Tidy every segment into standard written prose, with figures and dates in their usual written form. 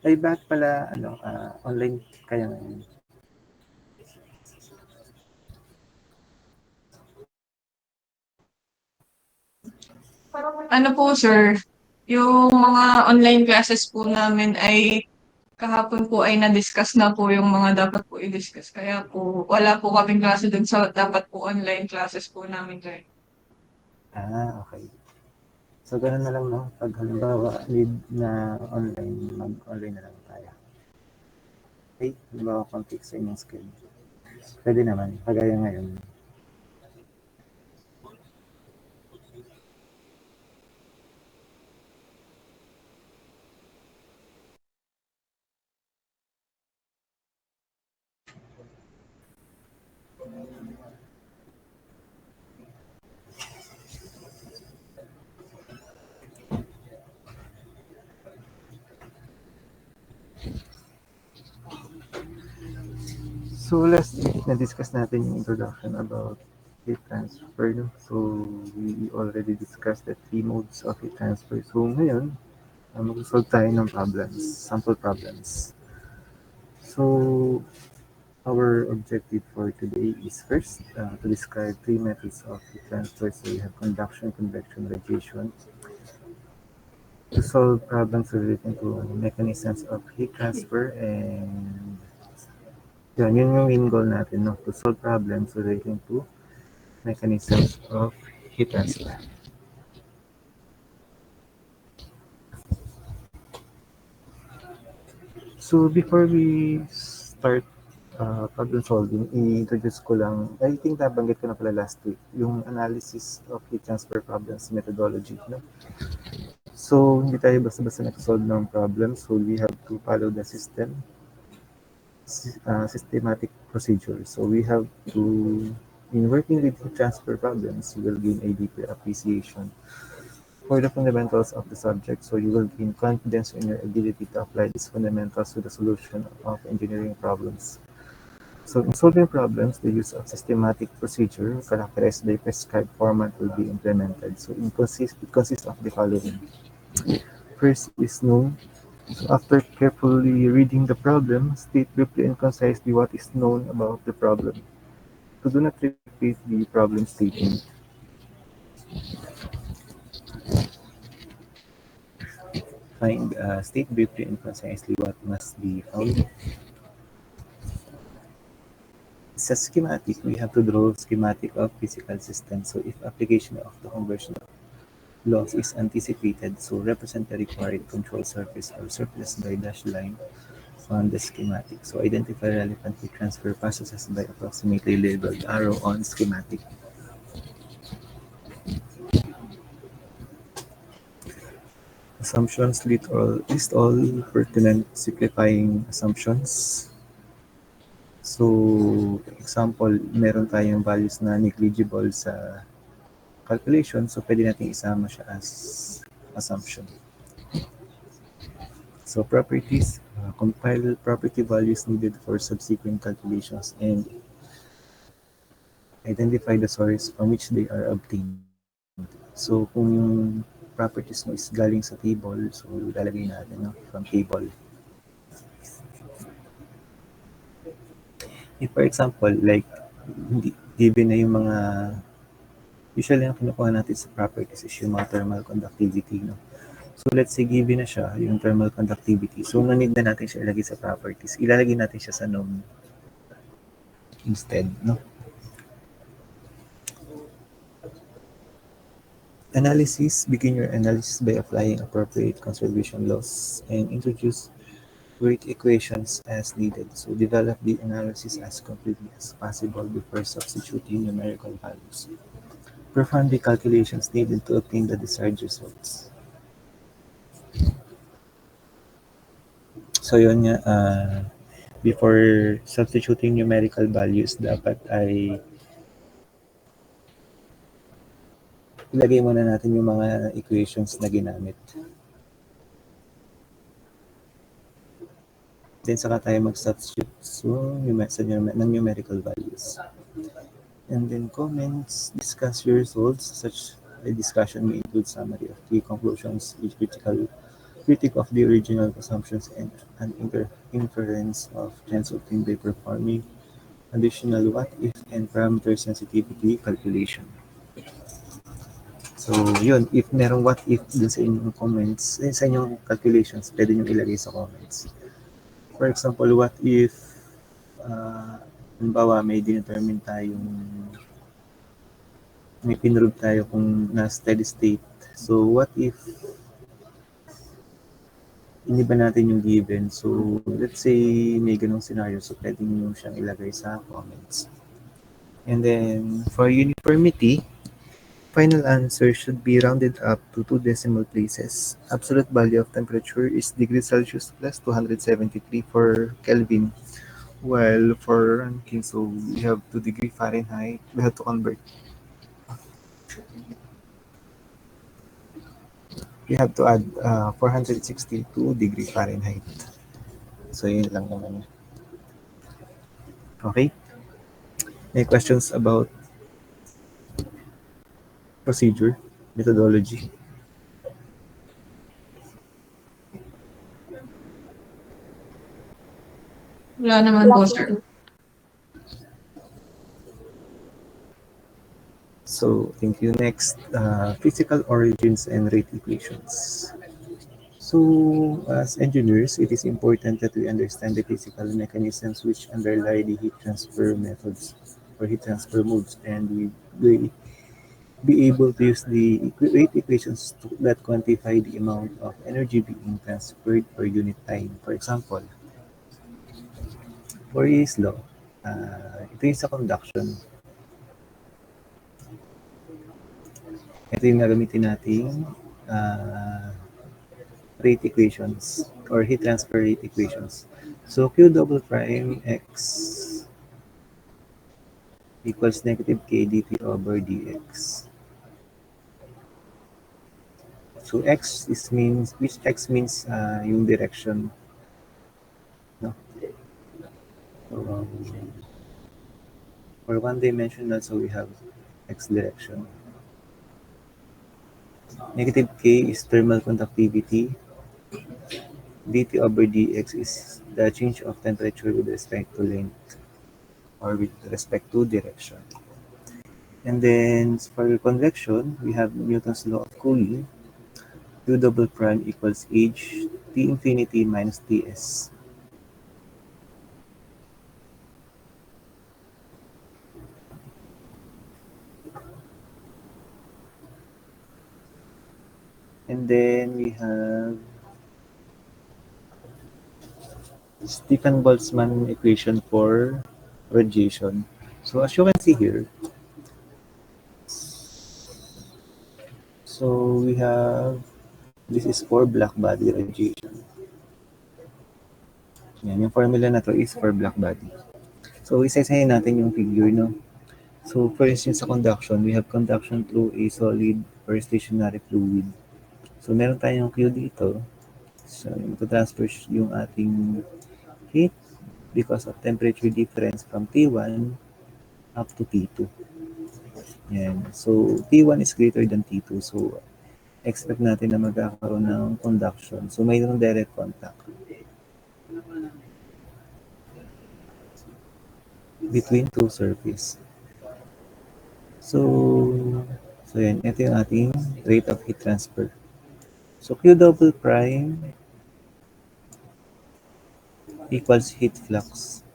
Ay, bakit pala, online kaya ngayon? Ano po, sir, yung mga online classes po namin ay kahapon po ay na-discuss na po yung mga dapat po i-discuss. Kaya po, wala po kaming klase dun sa dapat po online classes po namin, sir. Okay. So, gano'n na lang, no? Pag halimbawa, need na online, mag-online na lang tayo. Okay? Halimbawa, conflict sa inyong schedule. Pwede naman, kagaya ngayon. So, last week, na-discuss natin yung introduction about heat transfer. No? So, we already discussed the 3 modes of heat transfer. So, ngayon, mag-solve tayo ng problems, sample problems. So, our objective for today is first to describe 3 methods of heat transfer. So, we have conduction, convection, radiation. To solve problems relating to mechanisms of heat transfer and yun yung main goal natin, no? To solve problems relating to mechanisms of heat transfer. So before we start problem solving, i-introduce ko lang, I think nabanggit ko na pala last week, yung analysis of heat transfer problems methodology. No? So hindi tayo basta-basta nag-solve ng problem, so we have to follow the systematic procedure. So we have to, in working with heat transfer problems, you will gain a deeper appreciation for the fundamentals of the subject, so you will gain confidence in your ability to apply these fundamentals to the solution of engineering problems. So in solving problems, the use of systematic procedure characterized by prescribed format will be implemented. So it consists of the following. First is known. So after carefully reading the problem, state briefly and concisely what is known about the problem. So do not repeat the problem statement. State briefly and concisely what must be found. Sa schematic, we have to draw schematic of physical system. So if application of the conversion laws is anticipated, so represent the required control surface or surface by dashed line on the schematic. So identify relevant heat transfer processes by approximately labeled arrow on schematic. Assumptions list all pertinent simplifying assumptions. So, example, meron tayong values na negligible sa calculation, so pwede natin isama siya as assumption. So, properties, compile property values needed for subsequent calculations and identify the source from which they are obtained. So, kung yung properties mo is galing sa table, so lalagay natin from table. If for example, like, given na yung mga, usually ang kinukuha natin sa properties is yung mga thermal conductivity. No? So let's say given na siya, yung thermal conductivity. So na-need na natin siya ilagay sa properties. Ilalagay natin siya sa known instead. No? Analysis. Begin your analysis by applying appropriate conservation laws and introduce weight equations as needed. So develop the analysis as completely as possible before substituting numerical values. Perform the calculations needed to obtain the desired results. So yun nga, before substituting numerical values, dapat ay ilagay muna natin yung mga equations na ginamit. Then saka tayo mag-substitute sa numerical values. And then comments, discuss your results. Such a discussion may include summary of key conclusions, each critical critic of the original assumptions and an inference of trends obtained by performing additional what-if and parameter sensitivity calculation. So, yun, if merong what-if dun sa inyong comments, sa inyong calculations, pwede nyo ilagay sa comments. For example, what if, halimbawa, may dinetermine tayong, may pinrove tayo kung na steady state. So, what if iniba natin yung given. So, let's say may ganong scenario. So, pwede nyo siyang ilagay sa comments. And then, for uniformity, final answer should be rounded up to 2 decimal places. Absolute value of temperature is degrees Celsius plus 273 for Kelvin. While for Rankine, so we have 2 degree Fahrenheit. We have to convert. We have to add 462 degree Fahrenheit. So, yun lang naman. Okay? Any questions about procedure, methodology? Wala naman po, sir. So, thank you. Next, physical origins and rate equations. So, as engineers, it is important that we understand the physical mechanisms which underlie the heat transfer methods or heat transfer modes, and we be able to use the rate equations that quantify the amount of energy being transferred per unit time. For example, Fourier's law, ito yung sa conduction. Ito yung gagamitin nating rate equations or heat transfer rate equations. So Q double prime X equals negative K dt over dx. So X is means, which X means yung direction. No? So, for one dimensional, so we have X direction. Negative K is thermal conductivity. dt over dx is the change of temperature with respect to length or with respect to direction. And then for convection, we have Newton's law of cooling. Q double prime equals H T infinity minus Ts. And then we have Stefan Boltzmann equation for radiation. So as you can see here, so we have, this is for black body radiation. Yan, yung formula na to is for black body. So isa-isahin natin yung figure, no? So for instance, sa conduction, we have conduction through a solid or stationary fluid. So meron tayong Q dito. So ito-transfer yung ating heat because of temperature difference from T1 up to T2. Yan. So T1 is greater than T2. So expect natin na magkakaroon ng conduction. So mayroong direct contact between two surfaces. So yan. Ito yung ating rate of heat transfer. So Q double prime equals heat flux.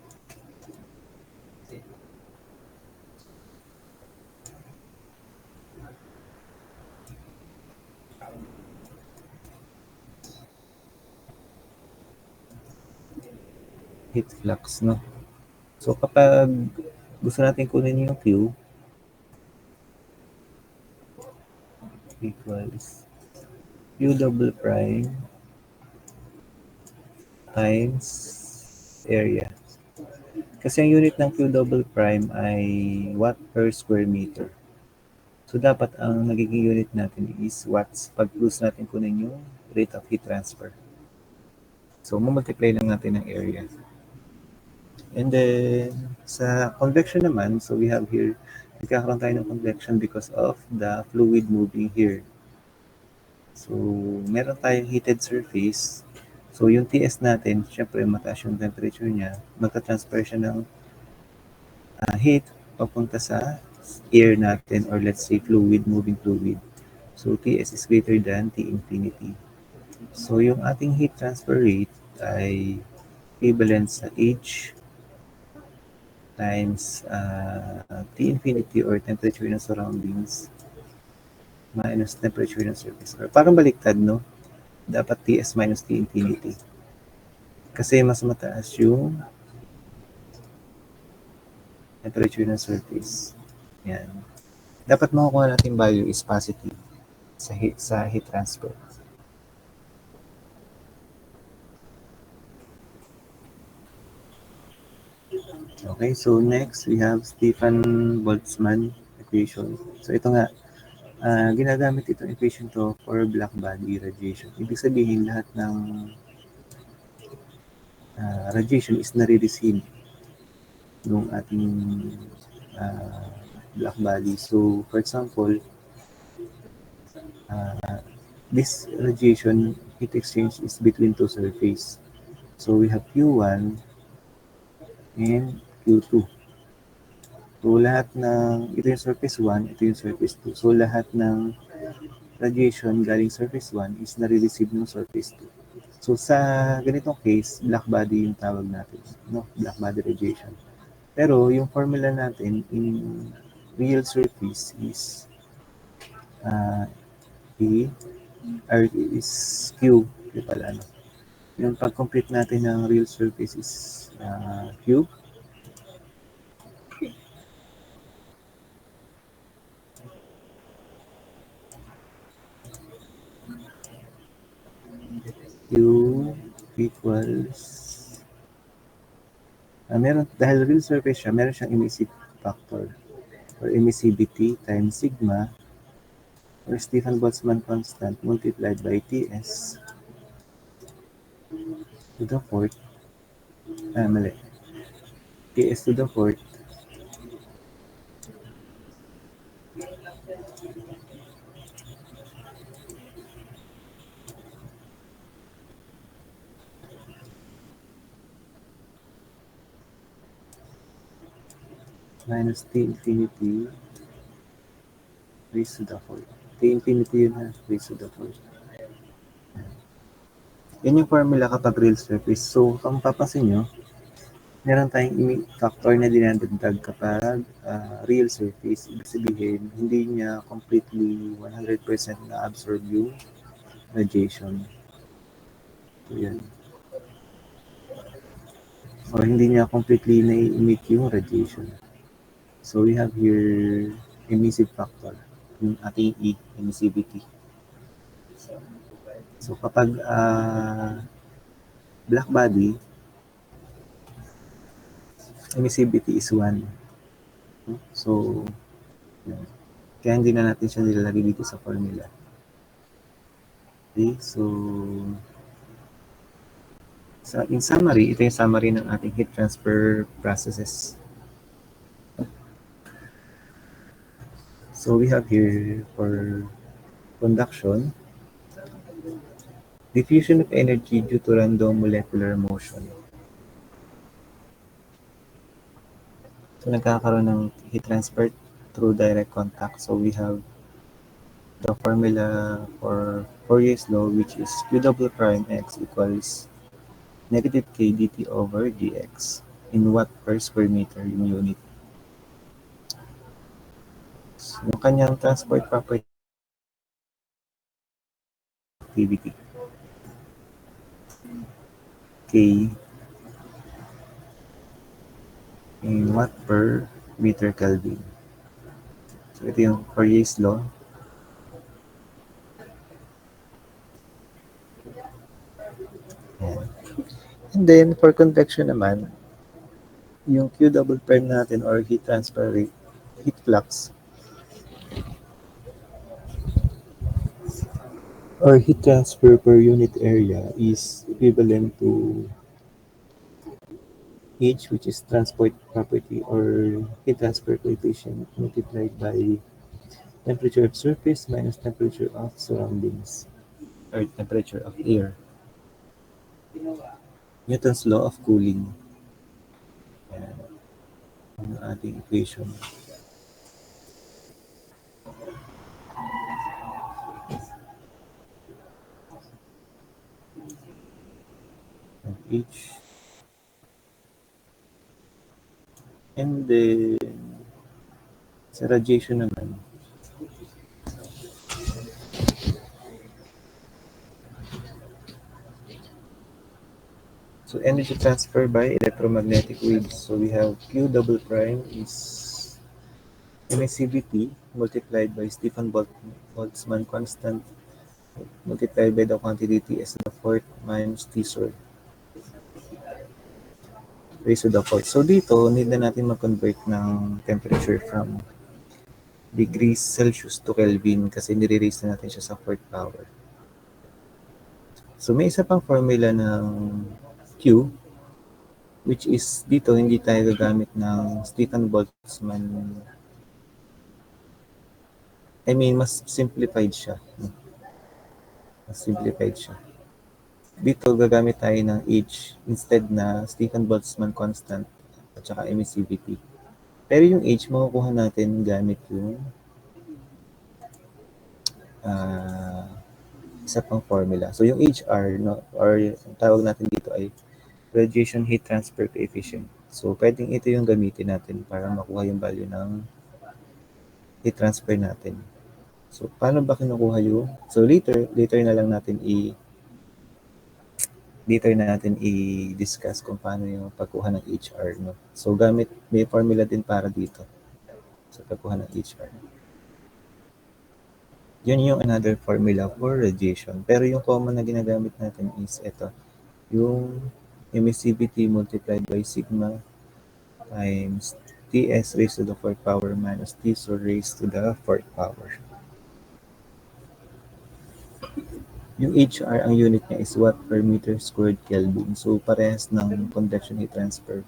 Heat flux, no? So kapag gusto natin kunin yung Q, equals Q double prime times area. Kasi ang unit ng Q double prime ay watt per square meter. So dapat ang nagiging unit natin is watts pag gusto natin kunin yung rate of heat transfer. So multiply lang natin ng area. And then sa convection naman, so we have here, nagkakaroon tayo ng convection because of the fluid moving here. So, meron tayong heated surface. So, yung TS natin, syempre mataas yung temperature niya, magta-transfer siya ng heat papunta sa air natin or let's say fluid, moving fluid. So, TS is greater than T infinity. So, yung ating heat transfer rate ay equivalent sa H times T infinity or temperature ng surroundings minus temperature ng surface. Or parang baliktad, no? Dapat Ts minus T infinity. Kasi mas mataas yung temperature ng surface. Yan. Dapat makukuha natin value is positive sa heat transfer. Okay, so next we have Stefan-Boltzmann equation. So ito nga, ginagamit itong equation to for black body radiation. Ibig sabihin lahat ng radiation is nare-receive ng ating uh, black body. So for example, this radiation heat exchange is between two surfaces. So we have Q1 and Q2. So lahat ng, ito yung surface 1, ito yung surface 2. So lahat ng radiation galing surface 1 is nare-receive ng surface 2. So sa ganitong case, black body yung tawag natin, no? Black body radiation. Pero yung formula natin in real surface is E or is Q. Q pala, no? Yung pag-complete natin ng real surface is Q. Q equals meron, dahil real surface siya, meron siyang emissive factor or emissivity times sigma or Stefan-Boltzmann constant multiplied by Ts to the fourth, mali, Ts to the fourth minus T infinity raised to the fourth. T infinity yun ha, raised to the fourth. Yan yung formula kapag real surface. So, kung papansin nyo, meron tayong factor na dinadagdag kapag real surface. Ibig sabihin, hindi niya completely 100% na-absorb yung radiation. So, yan. Or hindi niya completely na-emit yung radiation. So, we have here emissive factor, yung ating E, emissivity. So, kapag black body, emissivity is 1. So, yan. Kaya hindi na natin siya nilalagay dito sa formula. Okay, so in summary, ito yung summary ng ating heat transfer processes. So we have here for conduction, diffusion of energy due to random molecular motion. So nagkakaroon ng heat transfer through direct contact. So we have the formula for Fourier's law, which is Q double prime X equals negative K dt over dx in watt per square meter yung unit. So, yung kanyang transport property activity. K in watt per meter Kelvin. So, ito yung Fourier's law. Ayan. And then, for convection naman, yung Q double prime natin or heat transfer rate, heat flux, or heat transfer per unit area is equivalent to H, which is transport property or heat transfer coefficient multiplied by temperature of surface minus temperature of surroundings. or temperature of air. Newton's law of cooling. Yan, ang ating equation. H. And then, sa radiation naman, so energy transfer by electromagnetic waves. So we have Q double prime is emissivity multiplied by Boltzmann constant multiplied by the quantity T S to the fourth minus T squared raised to the fourth. So dito, need na natin mag-convert ng temperature from degrees Celsius to Kelvin kasi nire-raise na natin siya sa fourth power. So may isa pang formula ng Q which is dito hindi tayo gagamit ng Stefan-Boltzmann. I mean, mas simplified siya. Mas simplified siya. Dito gagamit tayo ng H instead na Stefan-Boltzmann constant at saka emissivity. Pero yung H makukuha natin gamit yung isa pang formula. So yung HR, no, or yung tawag natin dito ay radiation heat transfer coefficient. So pwedeng ito yung gamitin natin para makuha yung value ng heat transfer natin. So paano ba kinukuha yung so later na lang natin i-discuss kung paano yung pagkuha ng HR, no. So may formula din para dito sa pagkuha ng HR. Yun yung another formula for radiation. Pero yung common na ginagamit natin is ito, yung emissivity multiplied by sigma times Ts raised to the fourth power minus T so raised to the fourth power. Yung HR, ang unit niya is watt per meter squared Kelvin. So, parehas ng convection heat transfer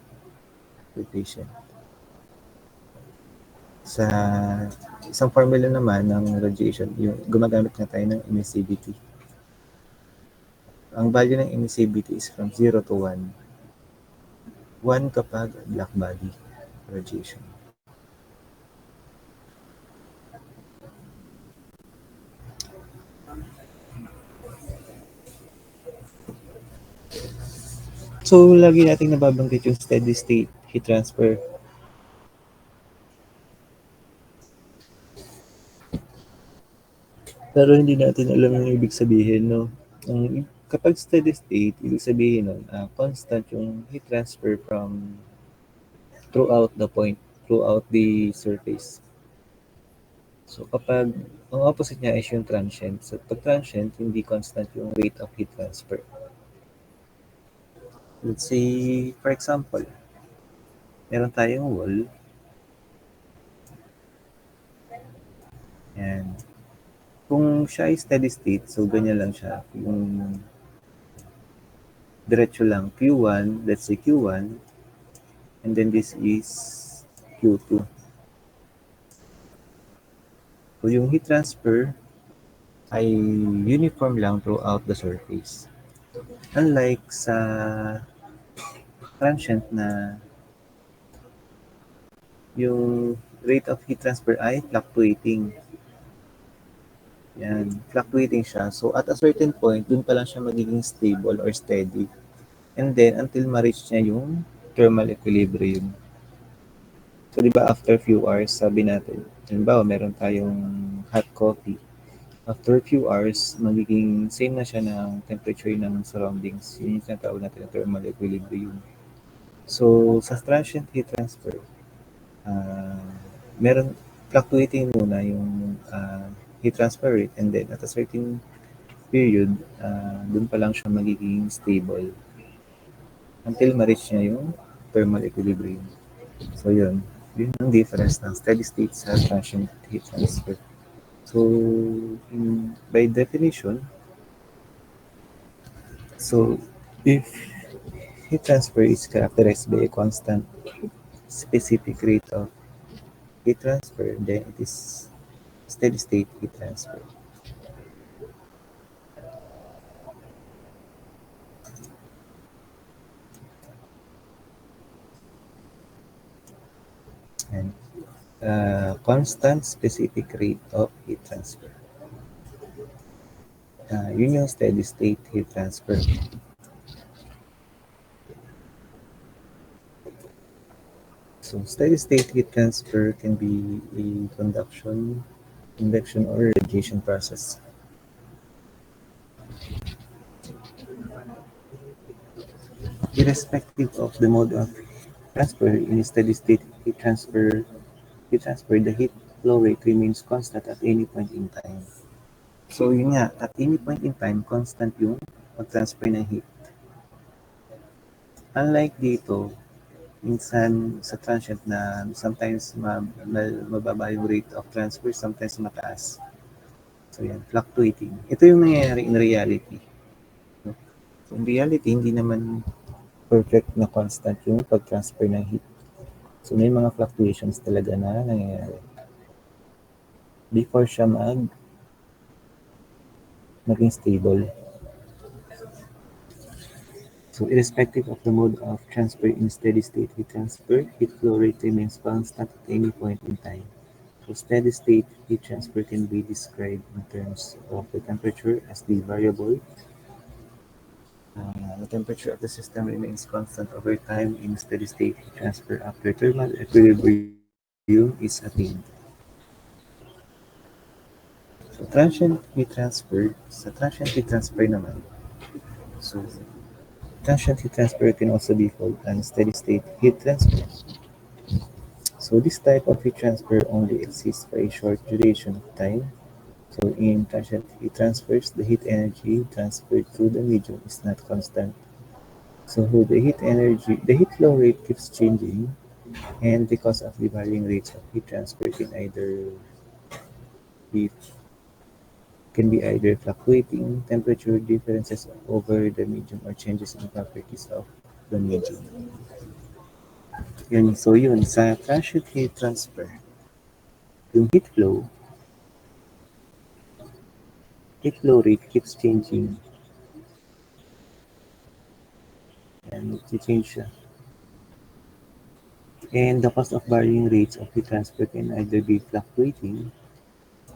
coefficient. Sa isang formula naman ng radiation, yung gumagamit na tayo ng emissivity. Ang value ng emissivity is from 0 to 1. 1 kapag black body radiation. So, lagi nating nababanggit yung steady state heat transfer. Pero hindi natin alam yung ibig sabihin, no? Kapag steady state, ibig sabihin nun, constant yung heat transfer from throughout the surface. So, kapag ang opposite niya is yung transient. So, pag transient, hindi constant yung rate of heat transfer. Let's say, for example, meron tayong wall. And kung siya ay steady state, so ganyan lang siya. Yung diretso lang Q1, let's say Q1, and then this is Q2. So yung heat transfer ay uniform lang throughout the surface. Unlike sa transient na yung rate of heat transfer ay fluctuating. Yan, fluctuating siya. So at a certain point, dun pa lang siya magiging stable or steady. And then until ma-reach niya yung thermal equilibrium. So di ba after few hours, sabi natin, halimbawa meron tayong hot coffee. After few hours, magiging same na siya ng temperature ng surroundings. Yun yung tinatawag natin ng thermal equilibrium. So sa transient heat transfer, meron fluctuating muna yung heat transfer rate and then at a certain period, dun pa lang siya magiging stable until ma-reach niya yung thermal equilibrium. So yun ang difference ng steady state sa transient heat transfer. So by definition, so if heat transfer is characterized by a constant specific rate of heat transfer, then it is steady state heat transfer. constant specific rate of heat transfer. Yun yung steady state heat transfer. So steady state heat transfer can be a convection, or radiation process. Irrespective of the mode of transfer, in steady state heat transfer, the heat flow rate remains constant at any point in time. So yun nga, at any point in time, constant yung pag-transfer ng heat. Unlike dito, minsan sa transient na sometimes mababa yung rate of transfer, sometimes mataas. So yan, fluctuating. Ito yung nangyayari in reality. No? So in reality, hindi naman perfect na constant yung pag-transfer ng heat. So may mga fluctuations talaga na nangyayari. Before siya maging stable. So irrespective of the mode of transfer in steady state heat transfer, heat flow rate remains constant at any point in time. So steady state heat transfer can be described in terms of the temperature as the variable. The temperature of the system remains constant over time in steady state heat transfer after thermal equilibrium is attained. So transient heat transfer naman. So transient heat transfer can also be called unsteady state heat transfer. So this type of heat transfer only exists for a short duration of time. So in transient heat transfers, the heat energy transferred through the medium is not constant. So the heat flow rate keeps changing, and because of the varying rates of heat transfer be can be either fluctuating temperature differences over the medium or changes in properties of the medium. Yun, sa transient heat transfer, yung heat flow rate keeps changing and change siya. And the cost of varying rates of heat transfer can either be fluctuating.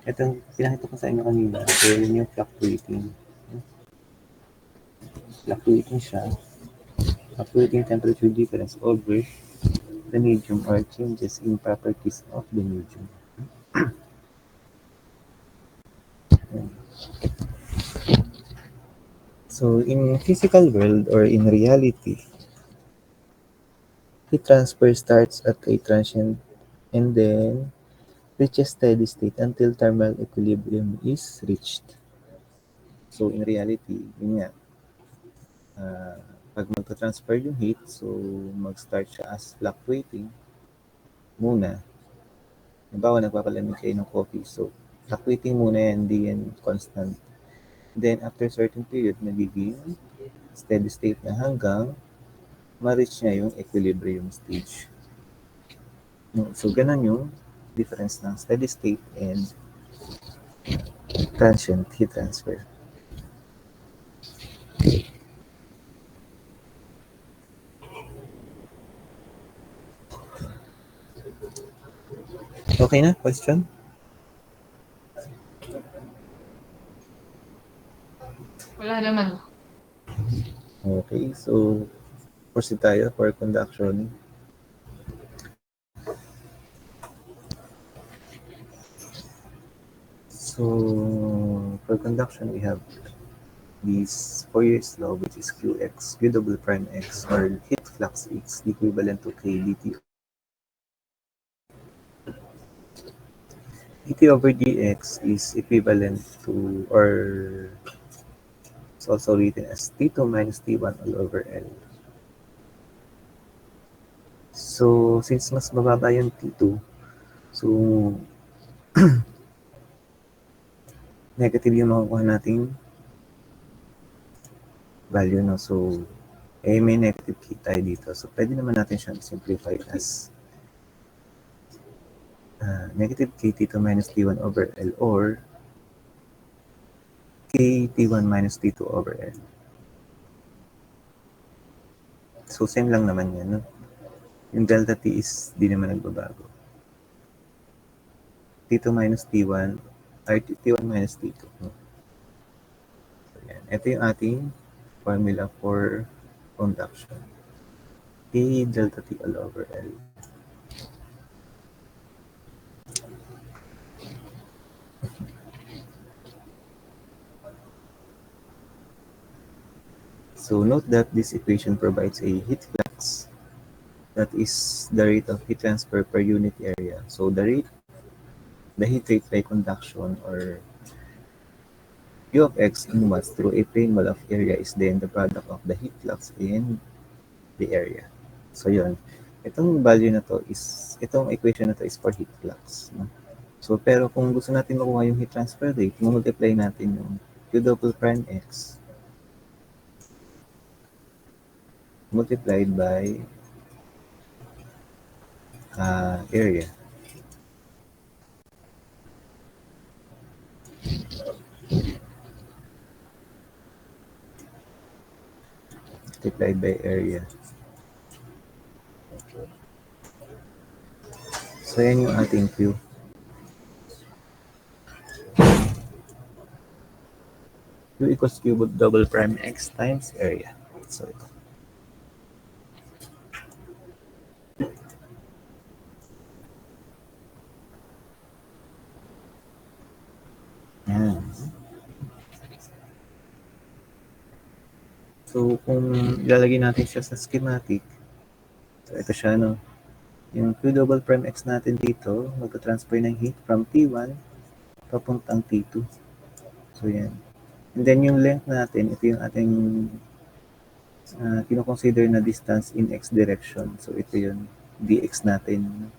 Itong pinakita ko sa inyo kanina, so yun yung fluctuating. Fluctuating siya. Fluctuating temperature difference over the medium or changes in properties of the medium. So in physical world or in reality, heat transfer starts at a transient and then reaches steady state until thermal equilibrium is reached. So in reality, yun nga, pag magta-transfer yung heat, so mag-start siya as fluctuating muna. Halimbawa, nagpapalamig kayo ng coffee. So, fluctuating muna yan, hindi yan constant. Then, after certain period, nagiging steady state na hanggang ma-reach niya yung equilibrium stage. So, ganun yung difference ng steady state and transient heat transfer. Okay na? Question? Wala naman. Okay, so proceed tayo for conduction. So for conduction, we have this Fourier's law, which is Qx, Q double prime x, or heat flux x, equivalent to K dt. dt over dx is equivalent to, or it's also written as T2 minus T1 all over L. So, since mas mababa yung T2, so negative yung makukuha nating value, no? So, may negative K tayo dito. So, pwede naman natin siyang simplify as negative K T2 minus T1 over L, or K T1 minus T2 over L. So, same lang naman yan, no? Yung delta T is di naman nagbabago. T2 minus T1, or T1 minus T2. No? So, yan. Ito yung ating formula for conduction. T delta T all over L. So note that this equation provides a heat flux that is the rate of heat transfer per unit area. So the heat rate by conduction, or U of x in watts through a plane wall of area, is then the product of the heat flux in the area. So yun, itong value na to is, itong equation na to is for heat flux. No? So pero kung gusto natin makuha yung heat transfer rate, multiply natin yung Q double prime x multiplied by area. Multiplied by area. So yan yung ating Q. Q equals Q double prime x times area. So ito. Yan. So kung ilalagay natin siya sa schematic, so ito siya, no? Yung Q double prime x natin dito, magta-transfer ng heat from T1 papuntang T2. So yan. And then yung length natin, ito yung ating kino-consider na distance in x direction. So ito yung dx natin.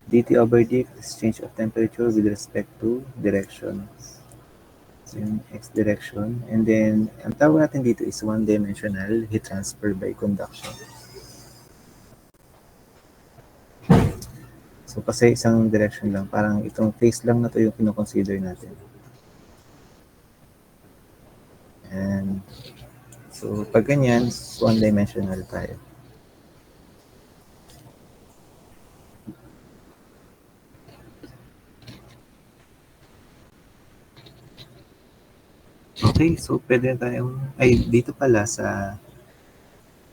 dt over dx is change of temperature with respect to direction. So yung x direction. And then, ang tawag natin dito is one-dimensional heat transfer by conduction. So kasi isang direction lang, parang itong phase lang na to yung kino-consider natin. And so pag ganyan, one-dimensional tayo. Okay, so pwede tayong, dito pala sa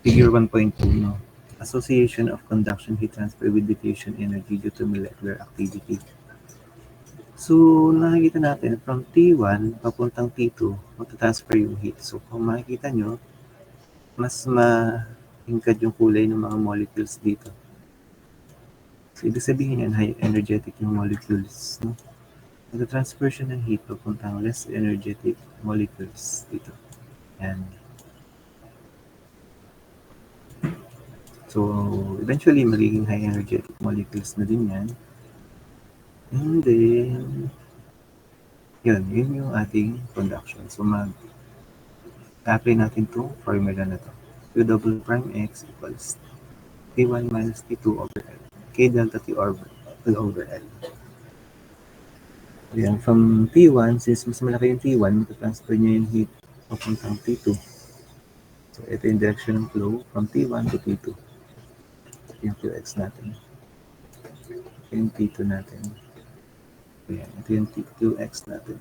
figure 1.2, no? Association of conduction heat transfer with diffusion energy due to molecular activity. So, nakikita natin from T1 papuntang T2, magta-transfer yung heat. So, kung makikita nyo, mas ma-hingkad yung kulay ng mga molecules dito. So, ibig sabihin yan, high energetic yung molecules, no? Nag-transfer siya ng heat papuntang less energetic molecules dito. Yan. So, eventually, magiging high energetic molecules na din yan. And then, yun yung ating conduction. So, mag-apply natin itong formula na to. Q double prime x equals T1 minus T2 over L. K delta T over L. Yan, from T1, since mas malaki yung T1, transfer niya yung heat papuntang T2. So, ito yung direction ng flow from T1 to T2. Yung Qx natin. Ito yung T2 natin. Ayan, ito yung Qx natin.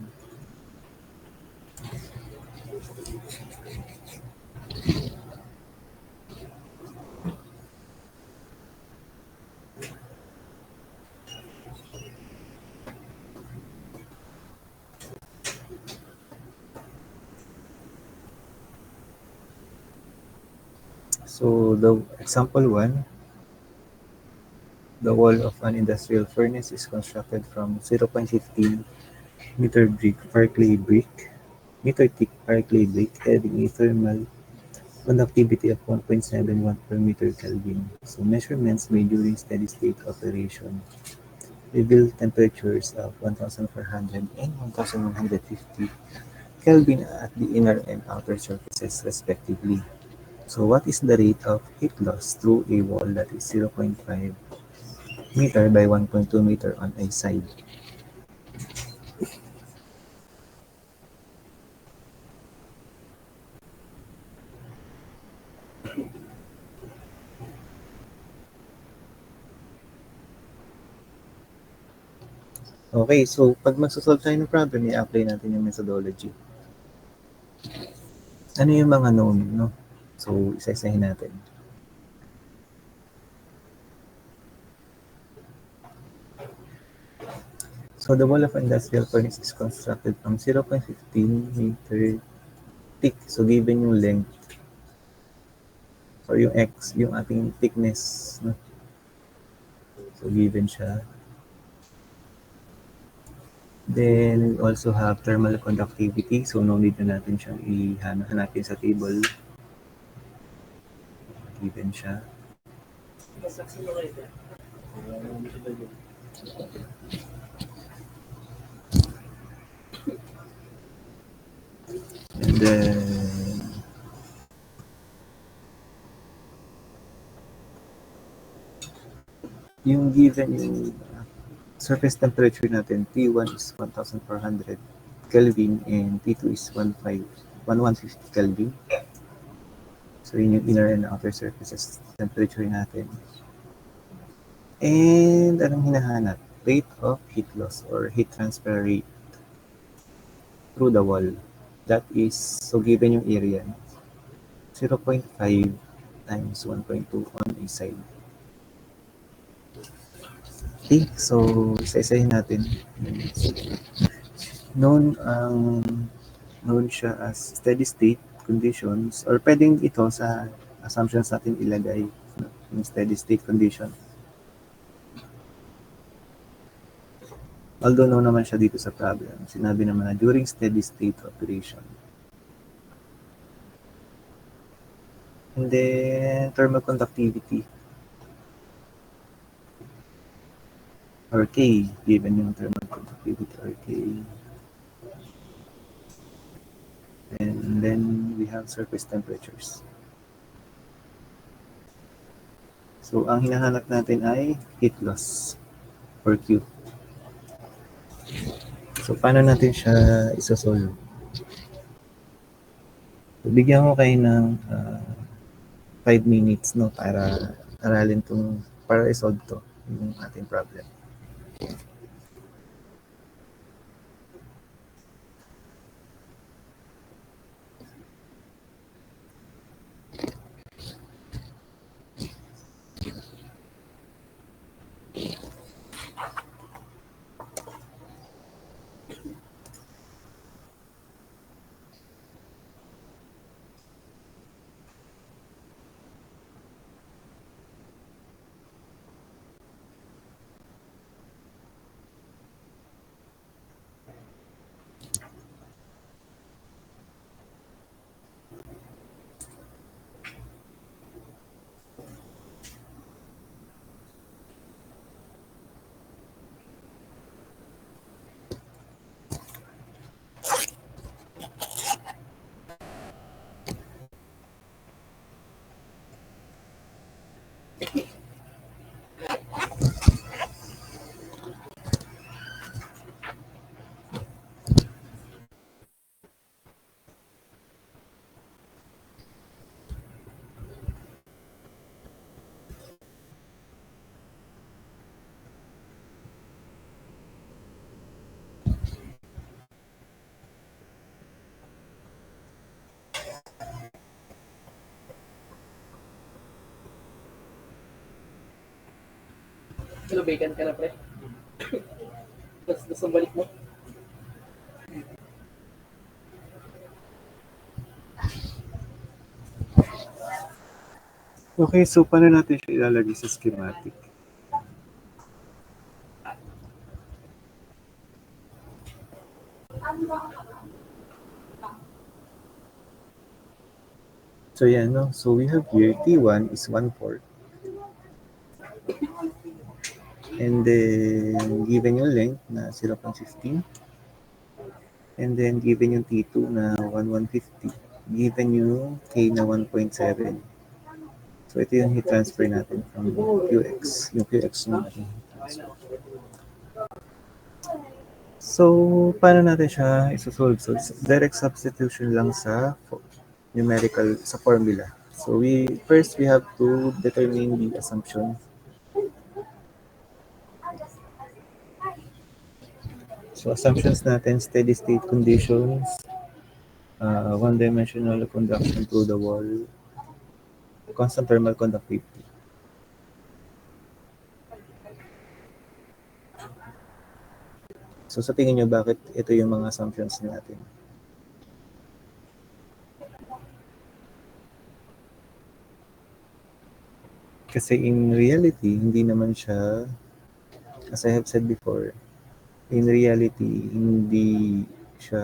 So, the example 1, the wall of an industrial furnace is constructed from 0.15 meter thick clay brick having a thermal conductivity of 1.7 watt per meter Kelvin. So measurements made during steady state operation reveal temperatures of 1,400 and 1,150 Kelvin at the inner and outer surfaces respectively. So what is the rate of heat loss through a wall that is 0.5 meter by 1.2 meter on a side? Okay, so pag magsosolve tayo ng problem, i-apply natin yung methodology. Ano yung mga known, no? So, isa-isahin natin. So, the wall of industrial furnace is constructed from 0.15 meter thick. So, given yung length or yung x, yung ating thickness, no? So, given siya. Then, we also have thermal conductivity. So, no need na natin siyang hanapin sa table. Given siya. And then, yung given yung surface temperature natin, T1 is 1,400 Kelvin and T2 is 1,150 Kelvin. So, yun yung inner and outer surfaces temperature natin. And anong hinahanap? Rate of heat loss or heat transfer rate through the wall. That is, so given yung area, 0.5 times 1.2 on a side. Okay, so isa-isahin natin. Known siya as steady state conditions or pwedeng ito sa assumptions natin ilagay yung steady state condition. Although known naman siya dito sa problem, sinabi naman na during steady state operation. And then thermal conductivity or K, given yung thermal conductivity or K. And then we have surface temperatures. So, ang hinahanap natin ay heat loss or Q. So, paano natin siya isosolve? So, bigyan ko kayo ng 5 minutes no, para aralin para isolve to, yung ating problem. Hello, bacon ka na, pre. Tapos balik mo. Okay, so paano natin siya ilalagay sa schematic? So, yan, no? So, we have here, T1 is 1/4. And then, given yung length na 0.15. And then, given yung T2 na 1,150. Given yung K na 1.7. So, ito yung heat transfer natin from QX. Yung QX yung ating heat transfer. So, paano natin siya isosolve? So, direct substitution lang sa numerical, sa formula. So, first we have to determine the assumption. So assumptions natin, steady state conditions, one-dimensional conduction through the wall, constant thermal conductivity. So sa tingin nyo, bakit ito yung mga assumptions natin? Kasi in reality, hindi naman siya, as I have said before, in reality, hindi siya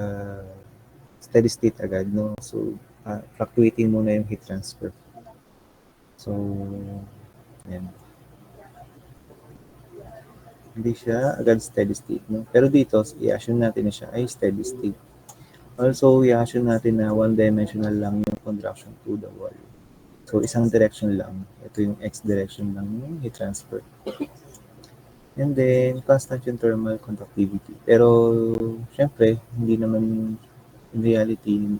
steady state agad, no? So, fluctuating muna yung heat transfer. So, yan. Hindi siya agad steady state, no? Pero dito, i-assume natin na siya ay steady state. Also, i-assume natin na one-dimensional lang yung conduction to the wall. So, isang direction lang. Ito yung x direction lang yung heat transfer. And then, constant yung thermal conductivity. Pero, syempre, hindi naman, in reality,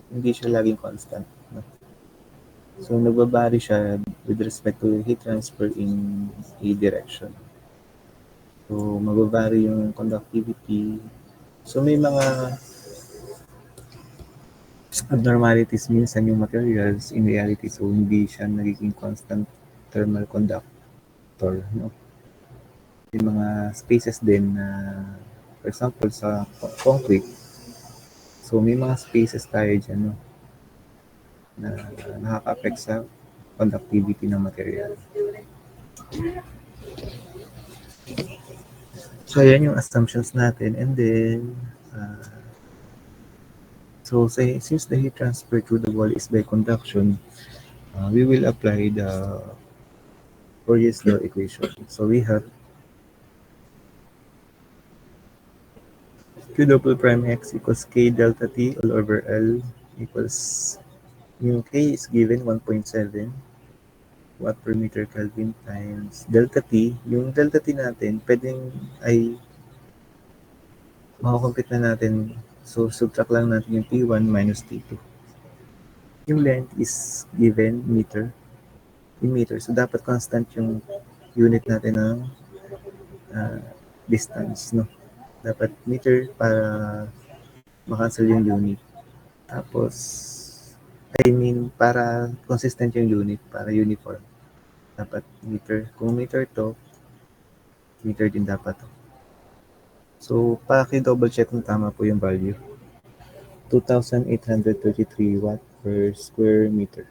hindi siya laging constant. No? So, nagbabari siya with respect to heat transfer in a direction. So, magbabari yung conductivity. So, may mga abnormalities minsan yung materials in reality. So, hindi siya nagiging constant thermal conductor. No? May mga spaces din na, for example, sa concrete, so may mga spaces tayo dyan, no, na nakaka-affect sa conductivity ng material. So, yan yung assumptions natin. And then, so since the heat transfer through the wall is by conduction, we will apply the Fourier's law equation. So, we have Q double prime x equals K delta T all over L equals, yung K is given 1.7 watt per meter Kelvin times delta T. Yung delta T natin, pwedeng ay makakompute na natin. So, subtract lang natin yung T1 minus T2. Yung length is given meter, in meter. So, dapat constant yung unit natin ng distance, no? Dapat meter para makancel yung unit. Tapos, I mean, para consistent yung unit, para uniform. Dapat meter. Kung meter to, meter din dapat to. So, paki-double check kung tama po yung value. 2,833 watt per square meter.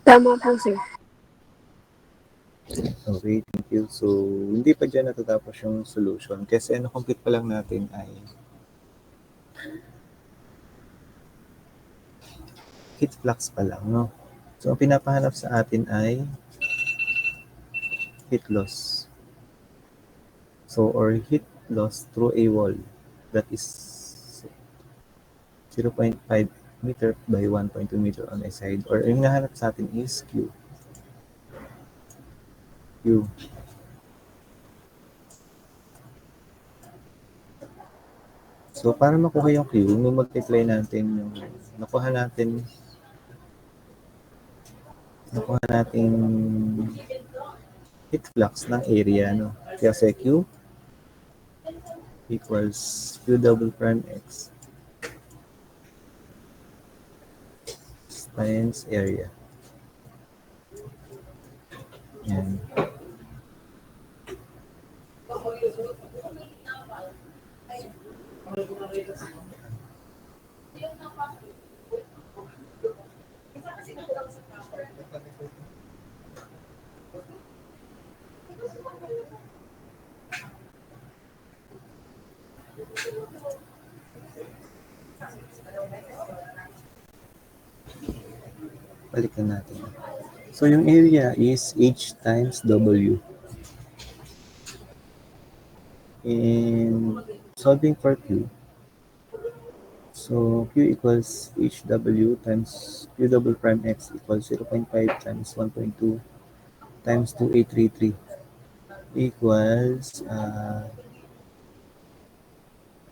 Tama po, sir. Okay, thank you. So, hindi pa dyan natatapos yung solution. Kasi ano complete pa lang natin ay heat flux pa lang, no? So, ang pinapahanap sa atin ay heat loss. So, or heat loss through a wall that is 0.5 meter by 1.2 meter on a side. Or yung nahanap sa atin is Q. Q. So, para makuha yung Q, multiply natin yung nakuha natin heat flux ng area, no? Kasi Q equals Q double prime X times area. Yan. Balikan natin. So, yung area is H times W. In solving for Q, so Q equals HW times Q double prime X equals 0.5 times 1.2 times 2833 equals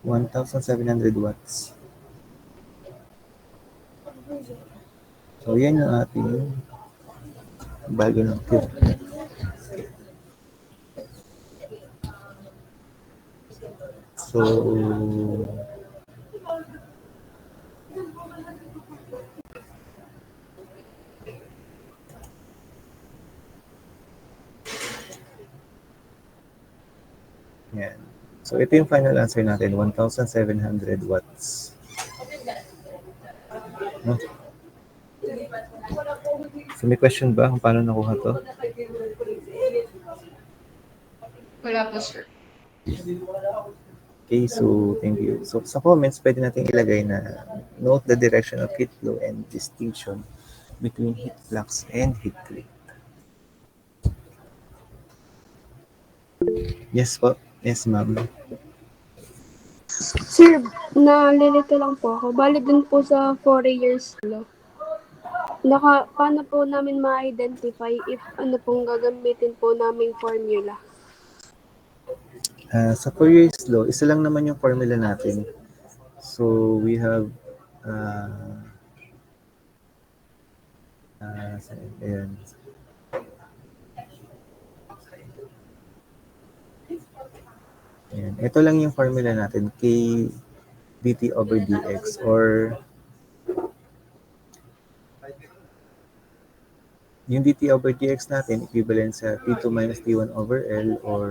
1,700 watts. So, yan yung ating value ng Q. So, yan. So, ito yung final answer natin, 1,700 watts. No? So, may question ba kung paano nakuha to? Wala po, sir. Okay, so thank you. So sa comments, pwede natin ilagay na note the direction of heat flow and distinction between heat flux and heat rate. Yes po. Yes, ma'am. Sir, nalilito lang po ako. Bali dun po sa Fourier's law. Paano po namin ma-identify if ano pong gagamitin po naming formula? Sa Fourier's law, isa lang naman yung formula natin. So we have ayan. Ayan. Ito lang yung formula natin, K dt over dx, or yung dt over dx natin equivalent sa T2 minus T1 over L, or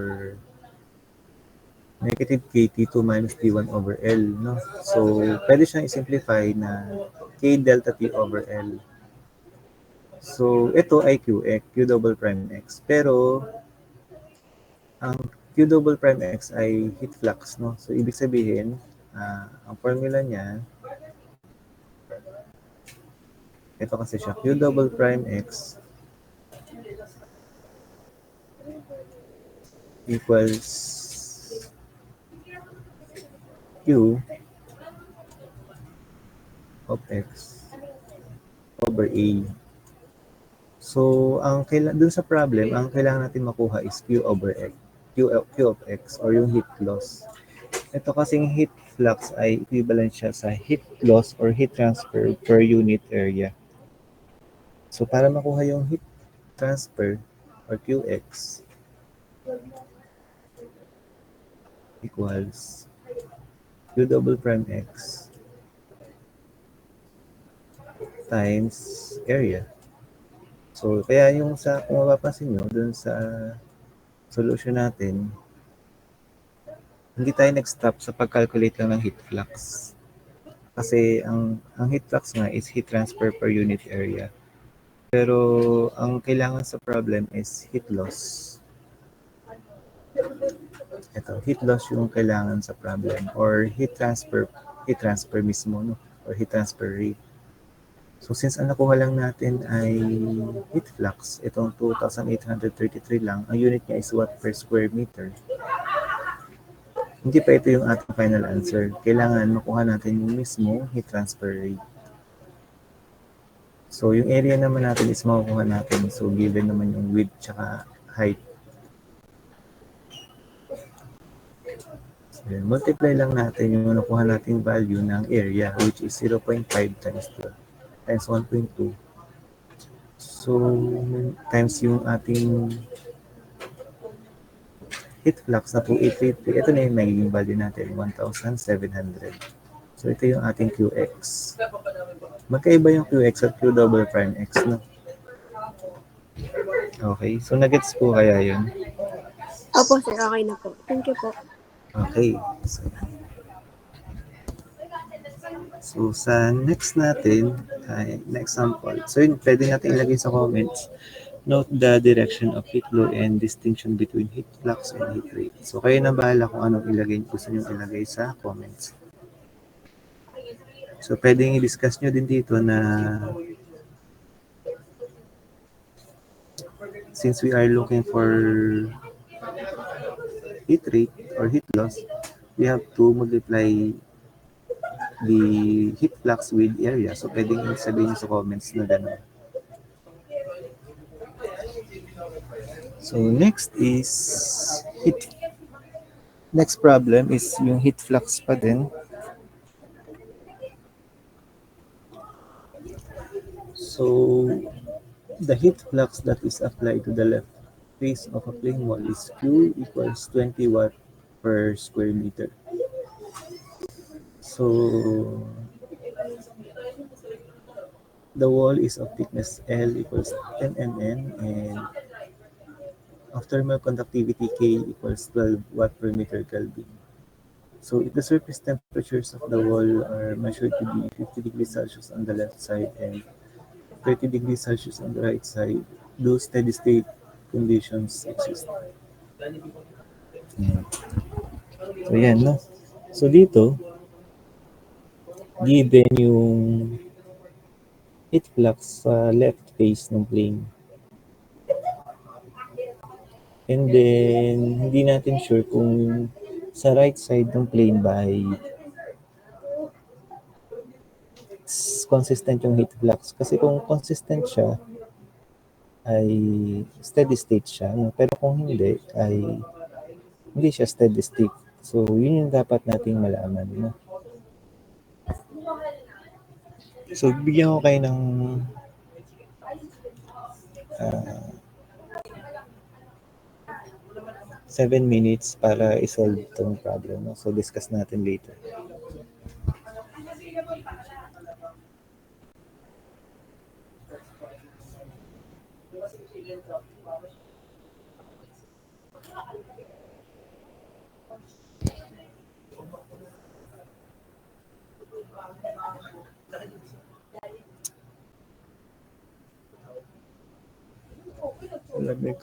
negative K T2 minus T1 over L, no? So, pwede siyang i-simplify na K delta T over L. So, ito ay QX, Q double prime X. Pero, ang Q double prime X ay heat flux, no? So, ibig sabihin, ang formula niya, ito kasi siya, Q double prime X equals Q of X over A. So, dun sa problem, ang kailangan natin makuha is Q over X, Q of X, or yung heat loss. Ito kasing heat flux ay equivalent siya sa heat loss or heat transfer per unit area. So, para makuha yung heat transfer or QX equals Q double prime X times area. So, kaya kung mapapansin nyo, dun sa solution natin, hindi tayo nag-stop sa pag-calculate lang ng heat flux. Kasi ang heat flux nga is heat transfer per unit area. Pero ang kailangan sa problem is heat loss. Ito, heat loss yung kailangan sa problem, or heat transfer mismo, no? Or heat transfer rate. So since ang nakuha lang natin ay heat flux, itong 2,833 lang, ang unit niya is watt per square meter. Hindi pa ito yung ating final answer. Kailangan makuha natin yung mismo heat transfer rate. So yung area naman natin is makukuha natin. So given naman yung width tsaka height. So, multiply lang natin yung nakuha nating value ng area, which is 0.5 times 1.2. So, times yung ating heat flux na 2833. Ito na yung magiging value natin, 1,700. So, ito yung ating QX. Magkaiba yung QX at Q double prime X, no? Okay, so nagets po kaya yun? Opo, sir. Okay na po. Thank you po. Okay. So, sa next natin, next example. So, yun, pwede natin ilagay sa comments. Note the direction of heat flow and distinction between heat flux and heat rate. So, kayo na bahala kung anong gusto nyo ilagay sa comments. So, pwedeng i-discuss nyo din dito na since we are looking for heat rate or heat loss, we have to multiply the heat flux with area. So, pwedeng sabihin sa comments na gano'n. So next is heat. Next problem is yung heat flux pa din. So the heat flux that is applied to the left face of a plane wall is Q equals 20 watt per square meter. So the wall is of thickness L equals 10 mm and of thermal conductivity K equals 12 watt per meter Kelvin. So if the surface temperatures of the wall are measured to be 50 degrees Celsius on the left side and 30 degrees Celsius on the right side, those steady state conditions exist. Ayan. So yan, no? So dito, given yung heat flux sa left face ng plane. And then, hindi natin sure kung sa right side ng plane ba ay consistent yung heat flux. Kasi kung consistent siya, ay steady state siya. No? Pero kung hindi, ay hindi siya steady state. So, yun yung dapat nating malaman. No? So, bigyan ko kayo ng 7 minutes para isolve itong problem. No? So, discuss natin later. Lamig.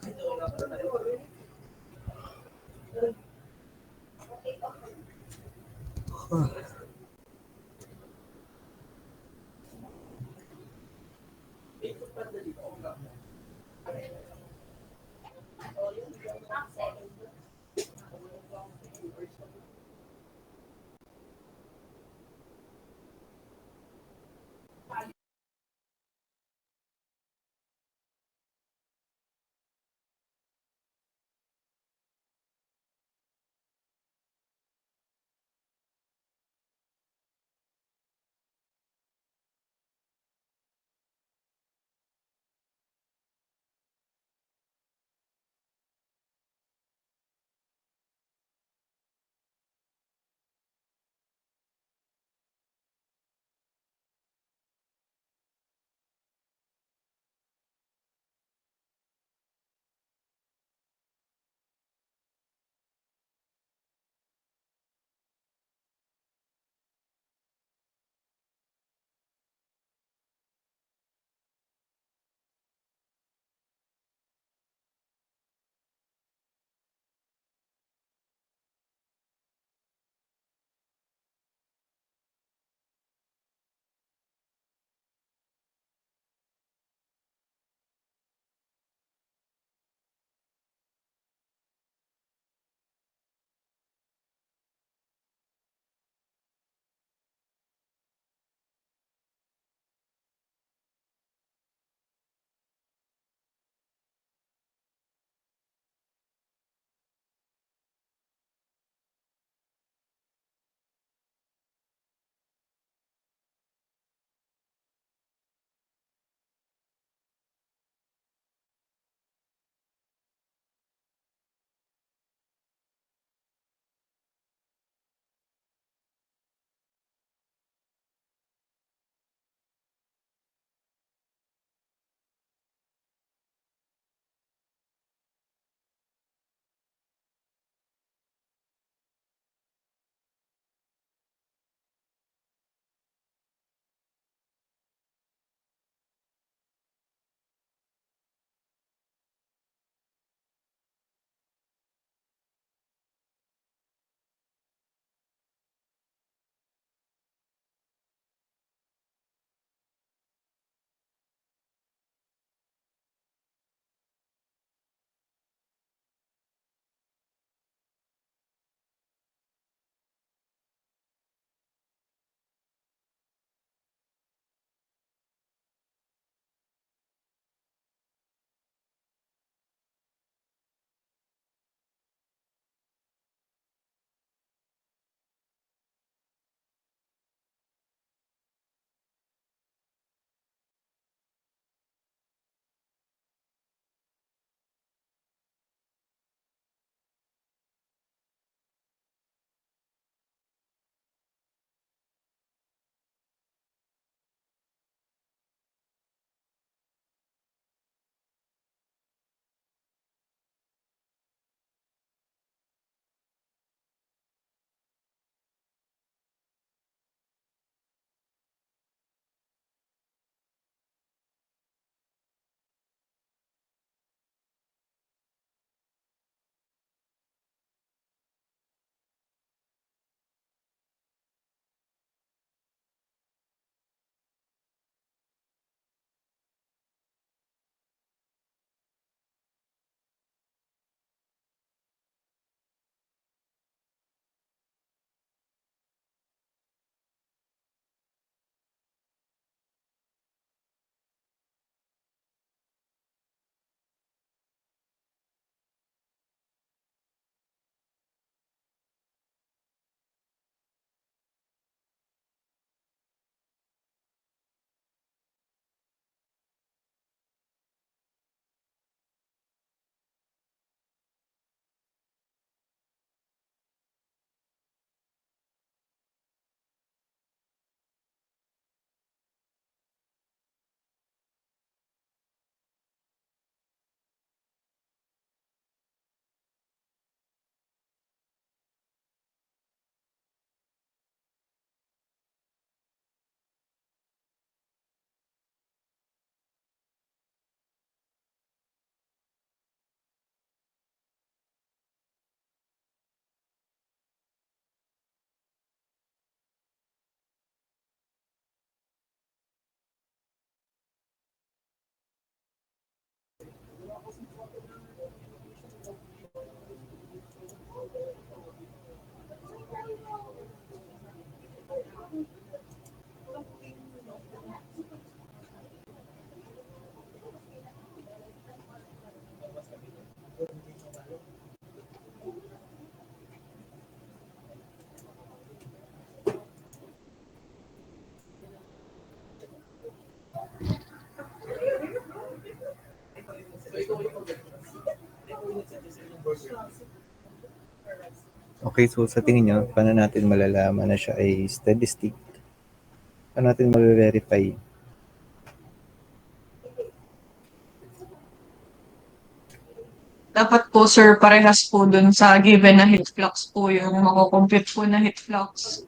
Okay, so sa tingin niyo, paano natin malalaman na siya ay steady state? Paano natin ma-verify? Dapat po sir, parehas po dun sa given na heat flux po yung mako-compute po na heat flux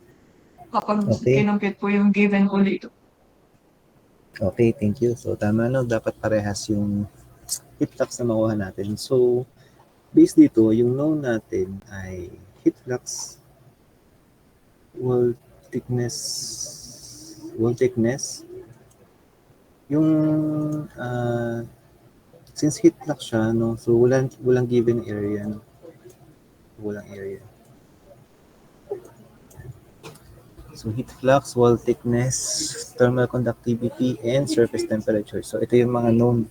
kapag Okay. kinumpute po yung given po dito. Okay, thank you. So tama, no, dapat parehas yung heat flux na makuha natin. So based dito, yung known natin ay heat flux, wall thickness, yung since heat flux siya, no, so walang given area, no, walang area. So heat flux, wall thickness, thermal conductivity, and surface temperature. So ito yung mga known.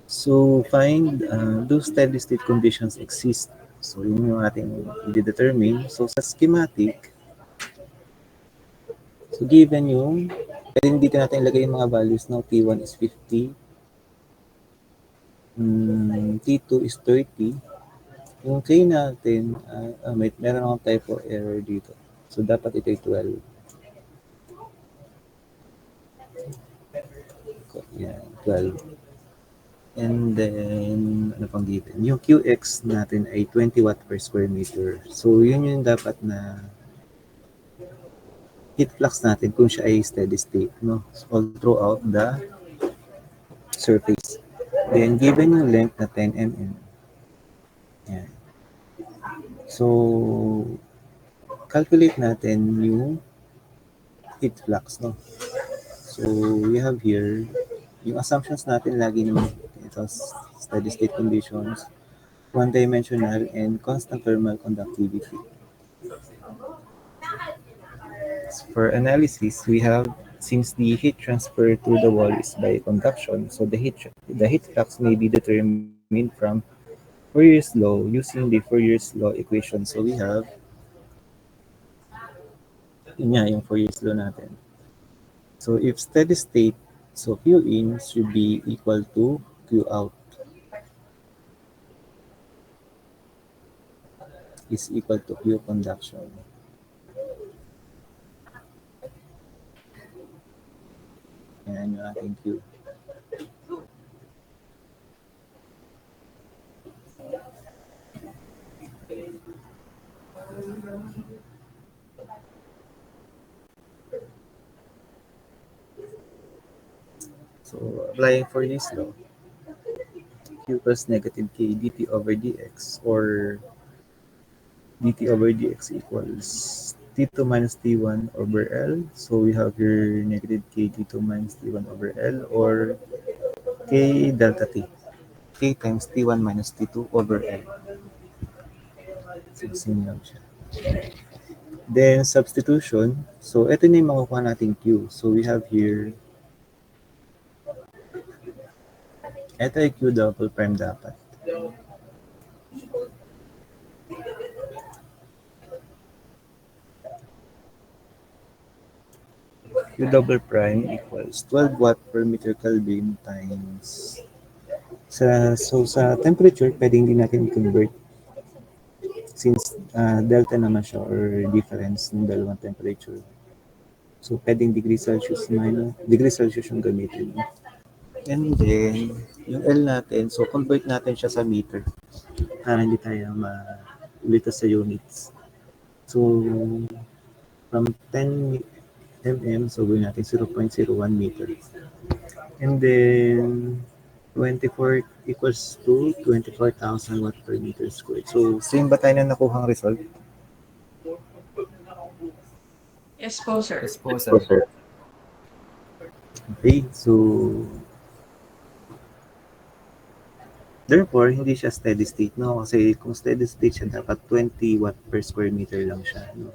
So find do steady state conditions exist. So yun yung ating i-determine. So sa schematic, so given yung, pwede dito natin ilagay yung mga values, no? T1 is 50, T2 is 30. Yung K natin, meron akong typo error dito. So dapat ito ay 12. Yan, 12. And then, ano pang given? Yung QX natin ay 20 watt per square meter. So, yun yung dapat na heat flux natin kung siya ay steady state, no? So, all throughout the surface. Then, given yung length na 10 mm. Yan. So, calculate natin yung heat flux, no? So, we have here, yung assumptions natin lagi naman ito, steady state conditions, one-dimensional, and constant thermal conductivity. For analysis, we have, since the heat transfer through the wall is by conduction, so the heat flux may be determined from Fourier's law using the Fourier's law equation. So we have, yun nga, yung Fourier's law natin. So if steady state, so Q in should be equal to Q out is equal to Q conduction. Yan yung ating Q. So applying for this law, Q plus negative K dt over dx, or dt over dx equals T2 minus T1 over L. So we have here negative K T2 minus T1 over L, or K delta T. K times T1 minus T2 over L. So same lang siya. Then substitution. So ito na yung makukuha nating Q. So we have here, ito ay Q double prime dapat. Q double prime equals 12 watt per meter Kelvin times sa temperature, pwedeng din natin i-convert since delta naman siya, or difference ng dalawang temperature. So pwedeng degree Celsius yung gamitin. And then, yung L natin, so convert natin siya sa meter para hindi tayo ulito sa units. So, from 10 mm, so gawin natin 0.01 meter. And then, 24 equals to 24,000 watt per meter squared. So, same ba tayo na nakuhang result? Yes po sir. Yes po, sir. Okay, so therefore, hindi siya steady state, no? Kasi kung steady state siya, dapat 20 watt per square meter lang siya, no?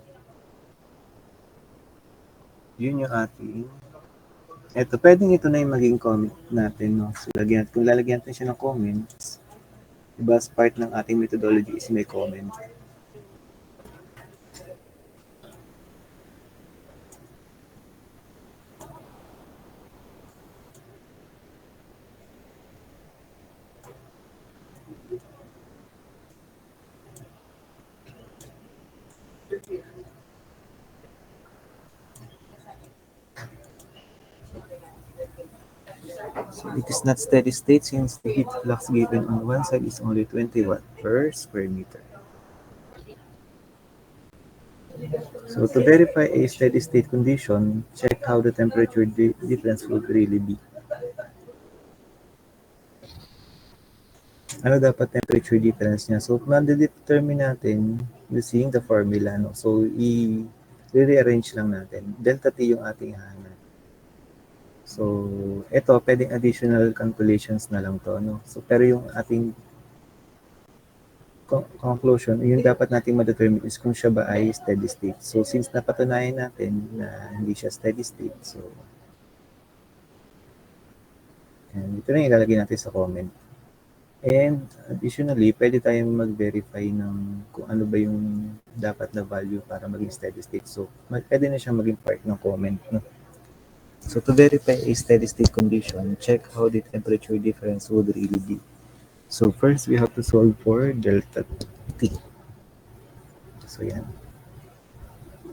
Yun yung ating, eto, pwedeng ito na yung maging comment natin, no? So, kung lalagyan natin siya ng comments, diba, as part ng ating methodology is may comment. So it is not steady state since the heat flux given on one side is only 20 watt per square meter. So to verify a steady state condition, check how the temperature difference would really be. Ano dapat temperature difference niya? So ma-determine natin using the formula. No? So i-rearrange lang natin. Delta T yung ating hahanap. So ito, pwedeng additional calculations na lang to. No? So, pero yung ating conclusion, yung dapat nating ma-determine is kung siya ba ay steady state. So since napatunayan natin na hindi siya steady state, so and ito na yung ilalagay natin sa comment. And additionally, pwede tayong mag-verify ng kung ano ba yung dapat na value para maging steady state. So pwede na siyang maging part ng comment. No? So to verify a steady state condition, check how the temperature difference would really be. So first, we have to solve for delta T. So yan.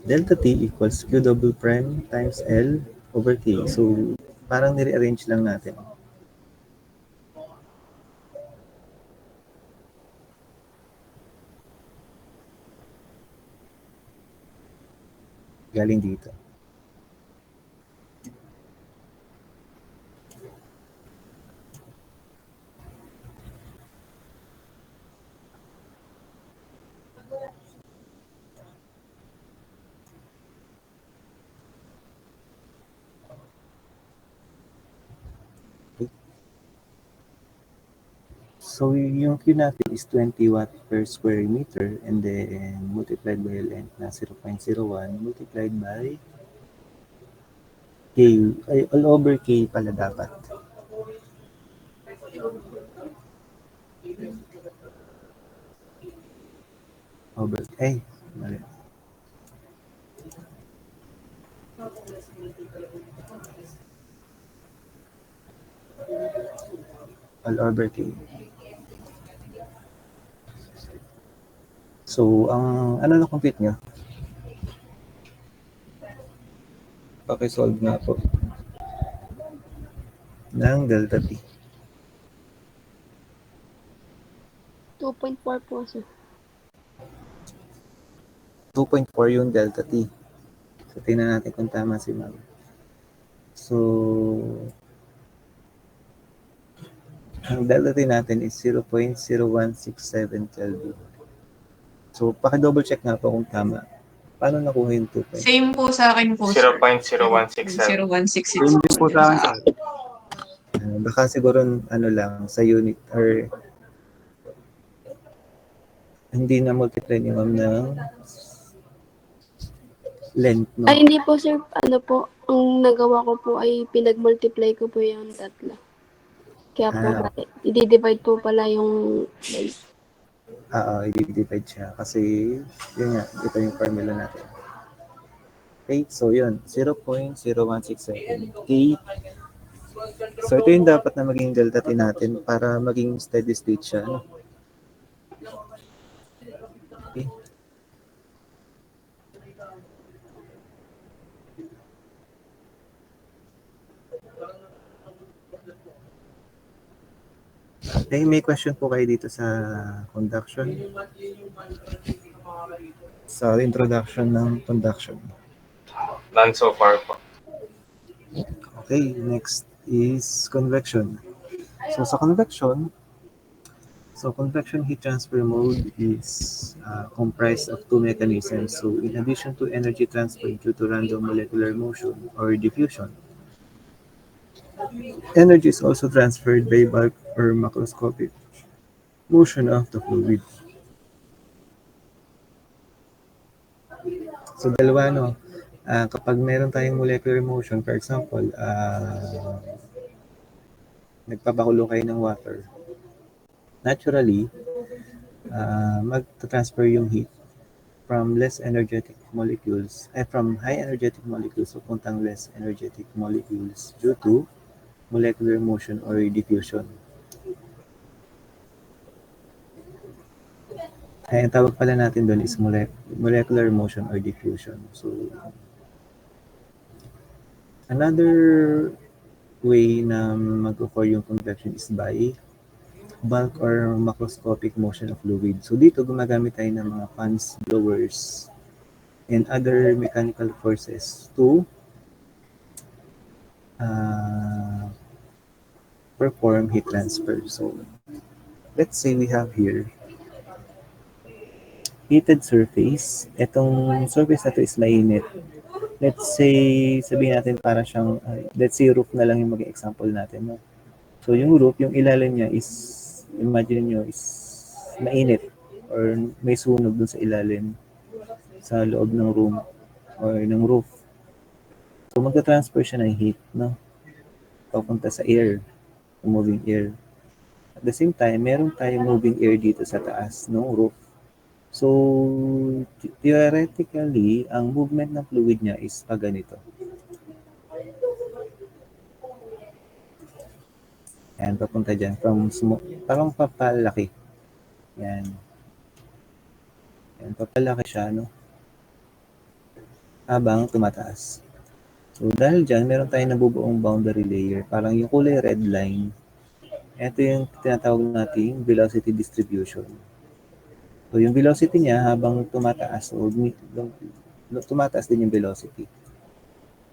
Delta T equals Q double prime times L over K. So parang nire-arrange lang natin. Galing dito. So yung Q natin is 20 watt per square meter and then multiplied by length na 0.01 multiplied by K, ay, all over K pala dapat. Over, ay, mali. All over K. So, ang ano na compute nyo? Pakisolve nga po ng delta T. 2.4 po, sir. 2.4 yung delta T. So, tingnan natin kung tama si ma'am. So, ang delta T natin is 0.0167 Kelvin. So, paki-double check nga po kung tama. Paano nakuha yung 2.4? Same po sa akin po, sir. 0.0167. 0166 Same din po sa akin, sir. Baka siguro ano lang sa unit or hindi na multiply ni ma'am ng length, no? Ay, hindi po, sir. Ano po, ang nagawa ko po ay pinag-multiply ko po yung tatlo. Kaya po, i-divide po pala yung I-divide siya kasi yun nga, ito yung formula natin. Okay, so yun, 0.0167 K. So ito yung dapat na maging delta T natin para maging steady state siya. No? Okay. Okay, may question po kayo dito sa conduction? Sa introduction ng conduction. None so far po. Okay, next is convection. So sa convection, convection heat transfer mode is comprised of two mechanisms. So in addition to energy transfer due to random molecular motion or diffusion, energy is also transferred by bulk or macroscopic motion of the fluid. So dalawa, no? Kapag meron tayong molecular motion, for example, nagpapakulo kayo ng water, naturally, mag-transfer yung heat from less energetic molecules, from high energetic molecules pupuntang less energetic molecules due to molecular motion or diffusion. Ay, ang tawag pala natin doon is molecular motion or diffusion. So, another way na mag-occur yung convection is by bulk or macroscopic motion of fluid. So, dito gumagamit tayo ng mga fans, blowers, and other mechanical forces to perform heat transfer. So, let's say we have here heated surface. Itong surface na to is mainit. Let's say, sabihin natin para siyang, let's say roof na lang yung maging example natin. No? So, yung roof, yung ilalim niya is, imagine nyo, is mainit or may sunog dun sa ilalim sa loob ng room or ng roof. So, magta-transfer siya ng heat, no? Papunta sa air, moving air. At the same time, meron tayong moving air dito sa taas ng roof. So, theoretically, ang movement ng fluid niya is pag ganito. Yan, papunta dyan. Parang papalaki. Yan. Yan, papalaki siya, no? Habang tumataas. So, dahil dyan, meron tayong nabubuong boundary layer. Parang yung kulay red line. Ito yung tinatawag nating velocity distribution. So, yung velocity niya habang tumataas, so, tumataas din yung velocity.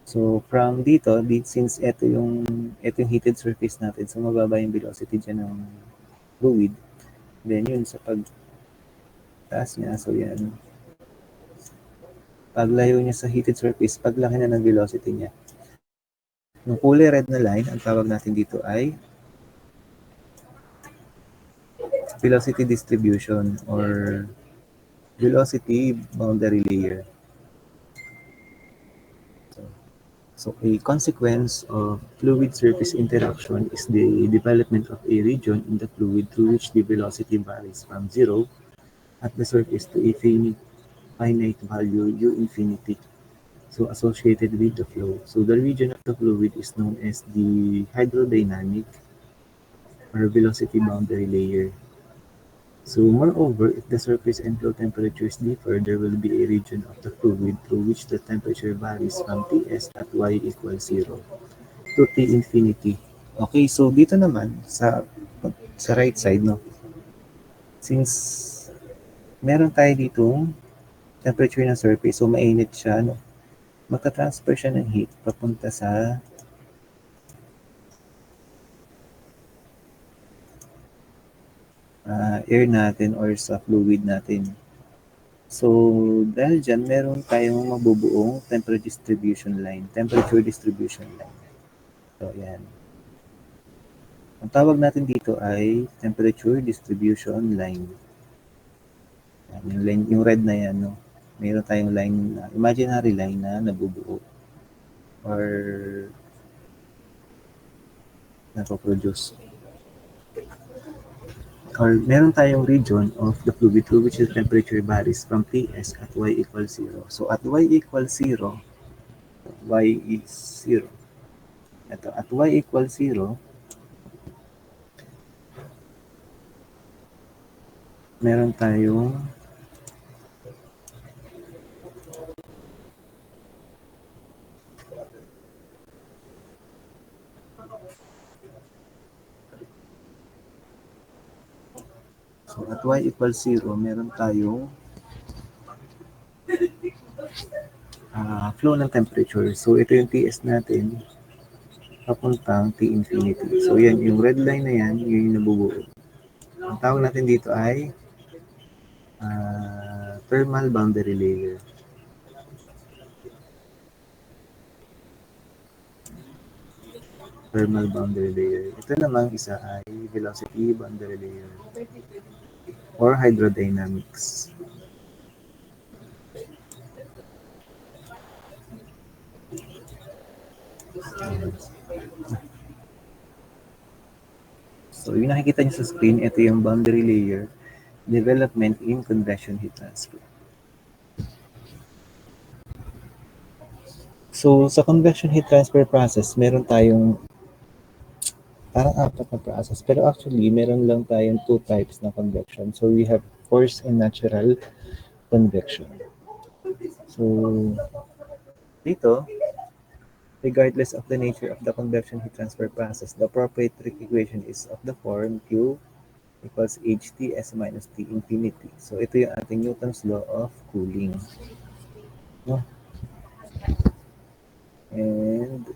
So, from dito, since ito yung heated surface natin, so mababa yung velocity dyan ng fluid. Then, yun sa pagtaas niya, so yan. Paglayo niya sa heated surface, paglaki na ng velocity niya. Yung kulay red na line, ang tawag natin dito ay velocity distribution or velocity boundary layer. So a consequence of fluid surface interaction is the development of a region in the fluid through which the velocity varies from zero at the surface to a finite value u infinity. So associated with the flow. So the region of the fluid is known as the hydrodynamic or velocity boundary layer. So moreover, if the surface and flow temperatures differ, there will be a region of the fluid through which the temperature varies from Ts at y equals 0 to T infinity. Okay, so dito naman sa right side, no? Since meron tayo ditong temperature ng surface, so mainit siya, no? Magta-transfer siya ng heat papunta sa air natin or sa fluid natin. So, dahil dyan, meron tayong mabubuong temperature distribution line. So, yan. Ang tawag natin dito ay temperature distribution line. Yan, yung red na yan, no? Meron tayong line, imaginary line na nabubuo or napoproduce. Or meron tayong region of the fluid through which the temperature varies from Ts at y equals 0. So, at y equals 0, y is 0. Ito, at y equals 0, meron tayong so, at y equals 0, meron tayong flow ng temperature. So, ito yung Ts natin papuntang T infinity. So, yan, yung red line na yan, yun yung nabubuo. Ang tawag natin dito ay thermal boundary layer. Thermal boundary layer. Ito namang isa ay velocity boundary layer or hydrodynamics. So, yung nakikita nyo sa screen, ito yung boundary layer development in convection heat transfer. So, sa convection heat transfer process, meron tayong parang apat na process. Pero actually, meron lang tayong two types ng convection. So, we have forced and natural convection. So, dito, regardless of the nature of the convection heat transfer process, the appropriate trig equation is of the form Q equals HTS minus T infinity. So, ito yung ating Newton's law of cooling. No? And,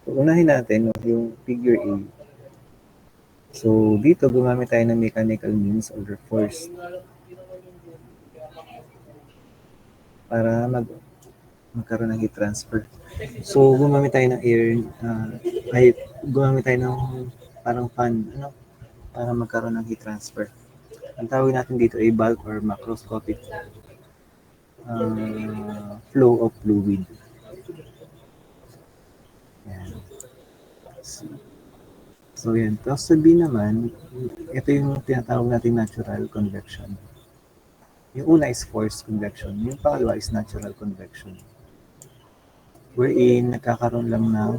so, unahin natin no, yung figure A. So, dito gumamit tayo ng mechanical means or force para magkaroon ng heat transfer. So, gumamit tayo ng air, gumamit tayo ng parang fan, para magkaroon ng heat transfer. Ang tawag natin dito ay bulk or macroscopic flow of fluid. Yan. So, yan. Tapos sa B naman, ito yung tinatawag natin natural convection. Yung una is forced convection. Yung pangalawa is natural convection. Wherein nagkakaroon lang ng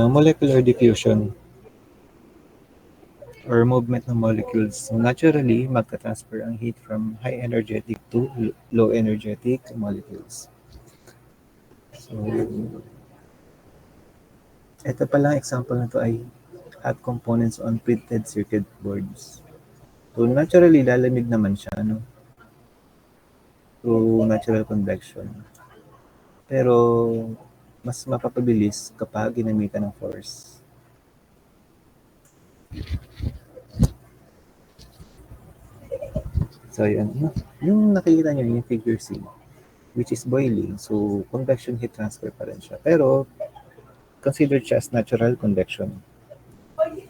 molecular diffusion or movement ng molecules. So naturally, magka-transfer ang heat from high energetic to low energetic molecules. So, ito palang example na to ay hot components on printed circuit boards. So naturally, lalamig naman siya, no? Through natural convection. Pero, mas mapapabilis kapag ginamitan ng force. So, yun. Yung nakikita nyo, yung figure C, which is boiling. So, convection heat transfer pa rin siya. Pero, considered siya as natural convection.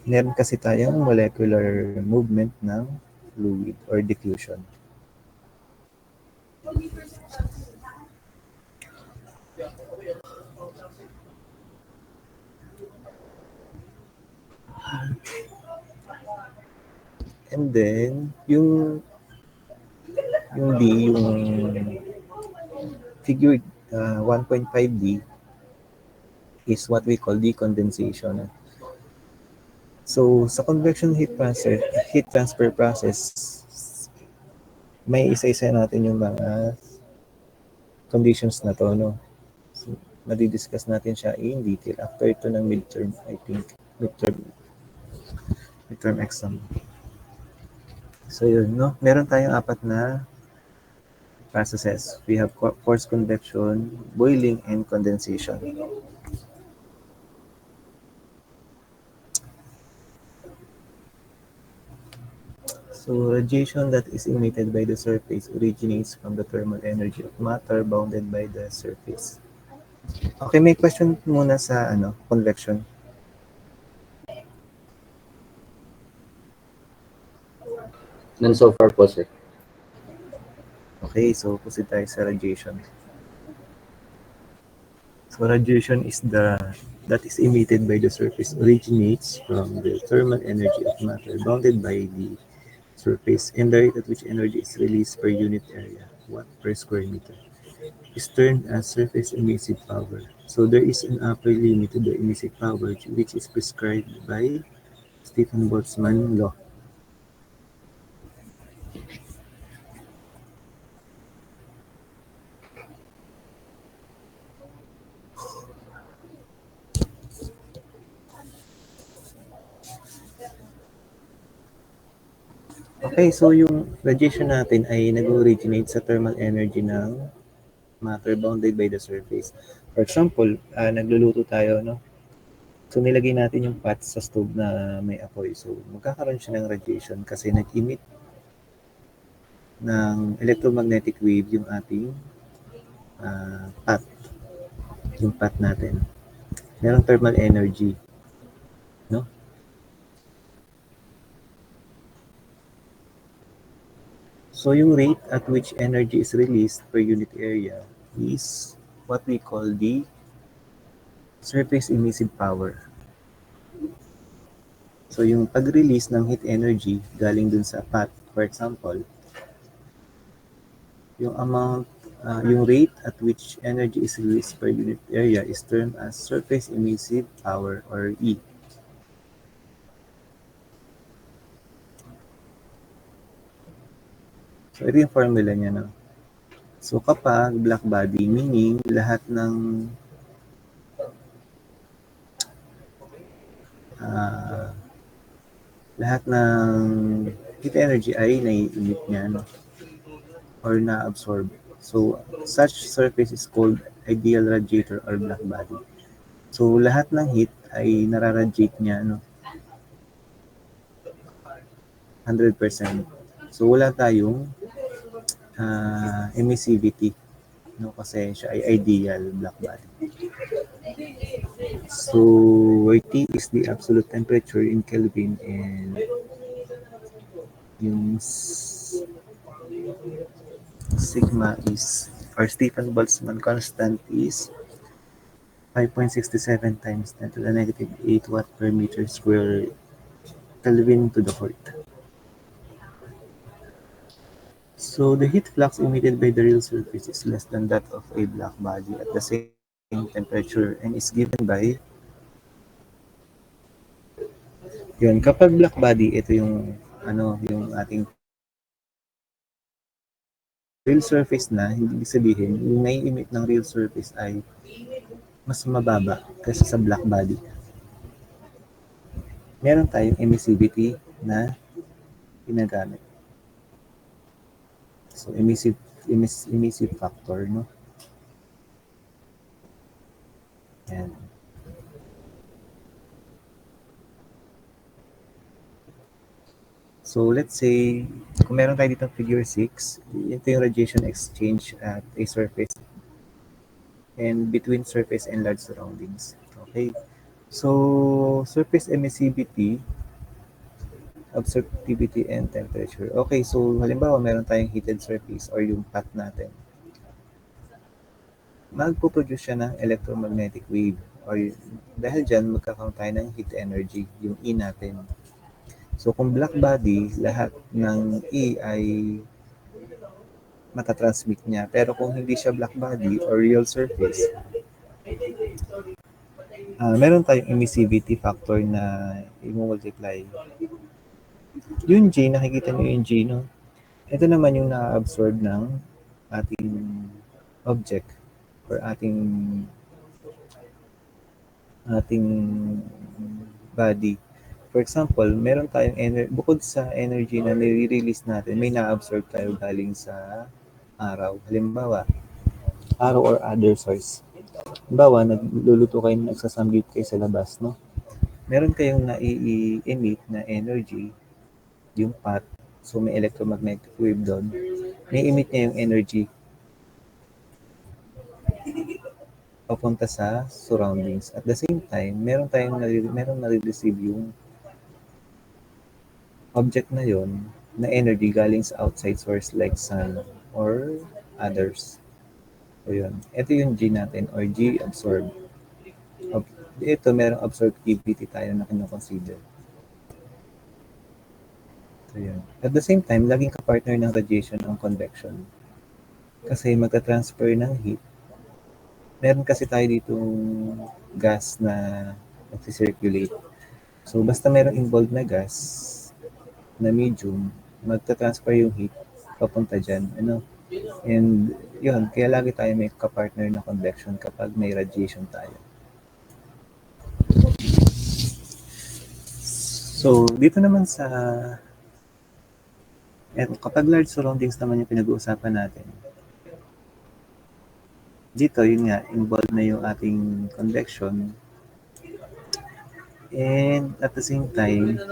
Meron kasi tayong molecular movement ng fluid or diffusion. And then, yung D, yung figure 1.5D is what we call decondensation. So, sa convection heat transfer process, may isa-isa natin yung mga conditions na to, no? So, madidiscuss natin siya in detail after ito ng midterm, I think. Midterm exam. So, yun, no? Meron tayong 4 na processes. We have forced convection, boiling, and condensation. So, radiation that is emitted by the surface originates from the thermal energy of matter bounded by the surface. Okay, may question muna sa convection. None so far po, sir. Okay, so proceed tayo sa radiation. So, radiation is that is emitted by the surface originates from the thermal energy of matter bounded by the surface, and the rate at which energy is released per unit area, watt per square meter, is termed as surface emissive power. So there is an upper limit to the emissive power which is prescribed by Stefan Boltzmann law. Okay, so yung radiation natin ay nag-originate sa thermal energy ng matter bounded by the surface. For example, nagluluto tayo, no? So, nilagay natin yung pot sa stove na may apoy. So, magkakaroon siya ng radiation kasi nag-emit ng electromagnetic wave yung ating pot. Yung pot natin. Merong thermal energy. No? So, yung rate at which energy is released per unit area is what we call the surface emissive power. So, yung pag-release ng heat energy galing dun sa pot, for example, Yung amount, yung rate at which energy is released per unit area is termed as surface emissive power or E. So, ito yung formula niya, no? So, kapag black body, meaning lahat ng heat energy ay nai-emit niya, no? Or na-absorb. So, such surface is called ideal radiator or black body. So, lahat ng heat ay nararadiate niya, no? 100%. So, wala tayong emissivity, no? Kasi siya ay ideal black body. So, where T is the absolute temperature in Kelvin and yung sigma is, or Stefan Boltzmann constant is 5.67 times 10 to the negative 8 watt per meter square Kelvin to the fourth. So the heat flux emitted by the real surface is less than that of a black body at the same temperature and is given by yun. Kapag black body, ito yung yung ating real surface na, hindi sabihin, yung nai-emit ng real surface ay mas mababa kaysa sa black body. Meron tayong emissivity na ginagamit. So, emissive factor, no? Yan. So, let's say, kung meron tayo dito figure 6, ito yung radiation exchange at a surface and between surface and large surroundings. Okay? So, surface emissivity, absorptivity, and temperature. Okay, so halimbawa meron tayong heated surface or yung path natin. Magpo-produce siya ng electromagnetic wave or dahil dyan magkakaroon tayo ng heat energy, yung E natin. So kung black body, lahat ng E ay matatransmit niya. Pero kung hindi siya black body or real surface, meron tayong emissivity factor na i-multiply. Yung G, nakikita niyo yung G, no? Ito naman yung na-absorb ng ating object or ating body. For example, meron tayong bukod sa energy na nire-release natin, may na-absorb tayo galing sa araw. Halimbawa, araw or other source. Halimbawa, nagluluto kayo, nagsasamgit kayo sa labas, no? Meron kayong nai-emit na energy, yung path, so may electromagnetic wave doon. Nai-emit niya yung energy papunta sa surroundings. At the same time, meron nare-receive yung object na yon na energy galing sa outside source like sun or others. So yun. Ito yung G natin or G absorb. Ito, merong absorptivity tayo na kinoconsider. So yun. At the same time, laging kapartner ng radiation ang convection. Kasi magta-transfer ng heat. Meron kasi tayo ditong gas na nag-circulate. So, basta merong involved na gas na medium, magta-transfer yung heat papunta dyan. And yun, kaya lagi tayo may kapartner na convection kapag may radiation tayo. So, dito naman sa kapag large surroundings naman yung pinag-uusapan natin, dito, yun nga, involved na yung ating convection. And at the same time,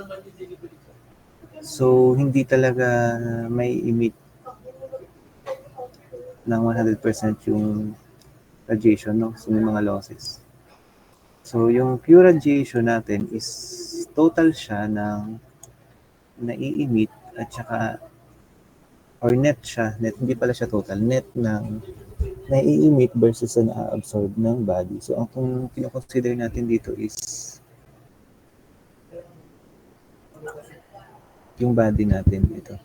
so hindi talaga may emit ng 100% yung radiation, no? So may mga losses. So yung pure radiation natin is total siya ng nai-emit at saka or net siya, net, hindi pala siya total, net ng nai-emit versus na na-absorb ng body. So, ang kung kino-consider natin dito is yung body natin ito.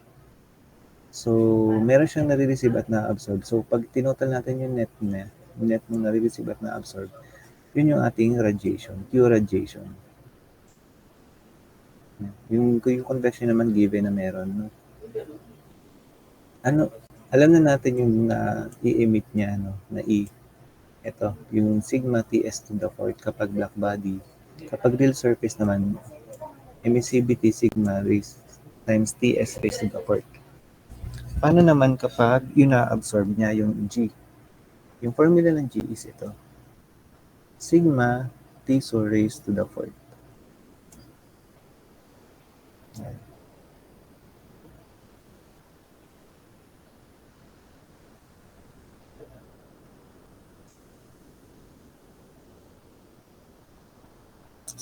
So, meron siyang nare-receive at na-absorb. So, pag tinotal natin yung net niya, yung net mong nare-receive at na-absorb, yun yung ating radiation, pure radiation. Yung convection naman given na meron, no? Ano, alam na natin yung i-emit niya, no, na E. Ito, yung sigma Ts to the fourth kapag black body. Kapag real surface naman, emissivity sigma raised times Ts raised to the fourth. Paano naman kapag yung na-absorb niya yung G? Yung formula ng G is ito. Sigma T so raised to the fourth. Ayan.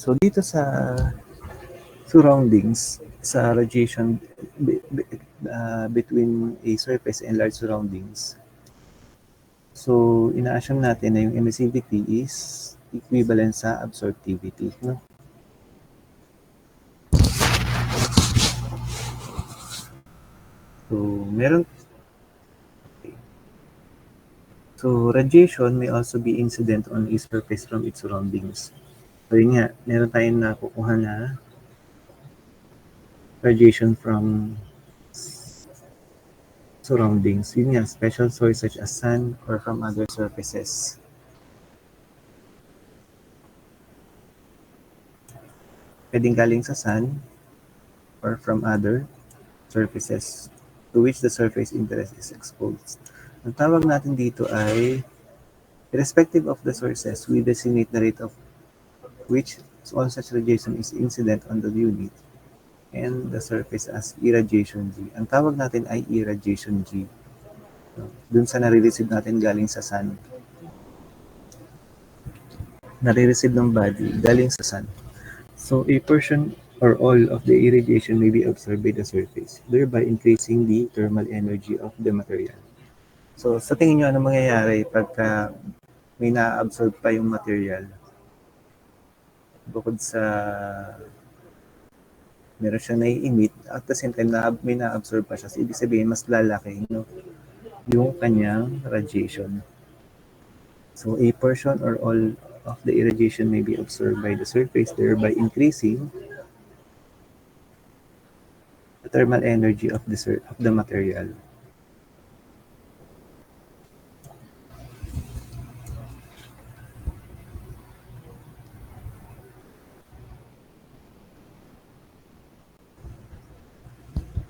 So, dito sa surroundings, sa radiation between a surface and large surroundings, so ina-assume natin na yung emissivity is equivalent sa absorptivity, no? So, meron. Okay. So, radiation may also be incident on a surface from its surroundings. So, yun nga, meron tayong nakukuha na radiation from surroundings. Yun nga, special source such as sun or from other surfaces. Pwedeng galing sa sun or from other surfaces to which the surface interest is exposed. Ang tawag natin dito ay, irrespective of the sources, we designate the rate of which all such radiation is incident on the unit and the surface as irradiation G. Ang tawag natin ay irradiation G. Dun sa nare-receive natin galing sa sun. Nare-receive ng body galing sa sun. So, a portion or all of the irradiation may be absorbed by the surface, thereby increasing the thermal energy of the material. So, sa tingin nyo, ano mangyayari pagka may na-absorb pa yung material? Bukod sa meron siyang nai-emit, at the same time, may na-absorb pa siya. So, ibig sabihin, mas lalaki, no, yung kanyang radiation. So, a portion or all of the irradiation may be absorbed by the surface, thereby increasing the thermal energy of the material.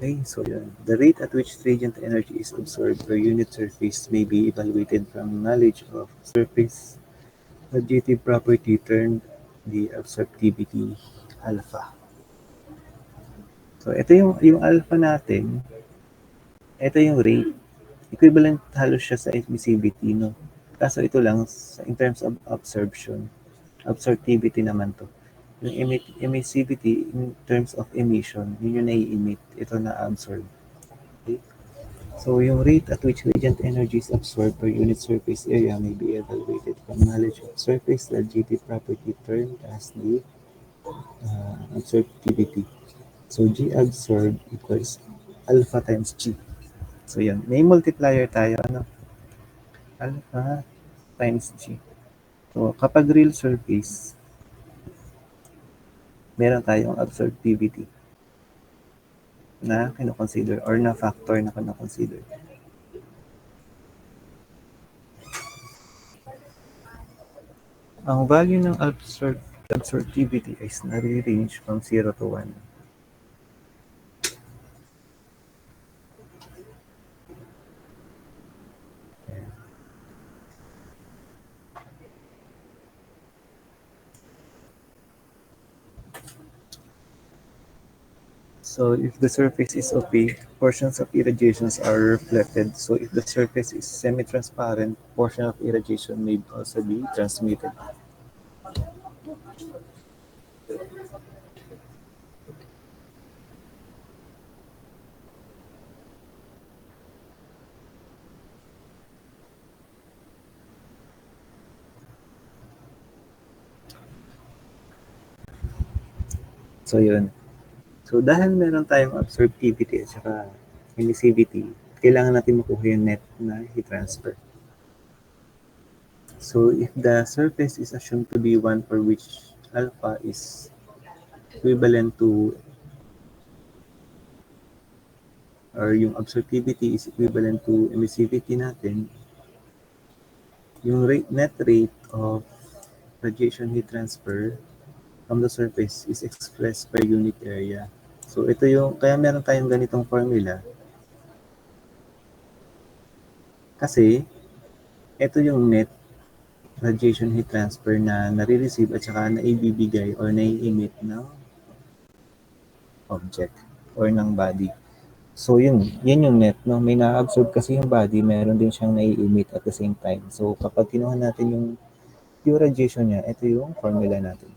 Okay, so yun. The rate at which radiant energy is absorbed per unit surface may be evaluated from knowledge of surface radiative property termed the absorptivity alpha. So, ito yung alpha natin. Ito yung rate. Equivalent halos siya sa emissivity, no? Kaso ito lang, in terms of absorption, absorptivity naman to. Yung emissivity, in terms of emission, yun yung nai-emit, ito na-absorb. Okay? So, yung rate at which radiant energy is absorbed per unit surface area may be evaluated from knowledge of surface radiative property termed as the absorptivity. So, G absorbed equals alpha times G. So, yun. May multiplier tayo, ano? Alpha times G. So, kapag real surface, meron tayong absorptivity na kino-consider or na factor na kino-consider. Ang value ng absorptivity is nare-range from 0 to 1. So if the surface is opaque, portions of irradiations are reflected. So if the surface is semi-transparent, portion of irradiation may also be transmitted. So yun. So dahil meron tayong absorptivity at saka emissivity, kailangan natin makuha yung net na heat transfer. So if the surface is assumed to be one for which alpha is equivalent to, or yung absorptivity is equivalent to emissivity natin, yung net rate of radiation heat transfer from the surface is expressed per unit area. So ito yung, kaya meron tayong ganitong formula. Kasi ito yung net radiation heat transfer na nare-receive at saka naibibigay or nai-emit ng object or ng body. So yun yung net, no? May na-absorb kasi yung body, meron din siyang nai-emit at the same time. So kapag kinuha natin yung pure radiation niya, ito yung formula natin.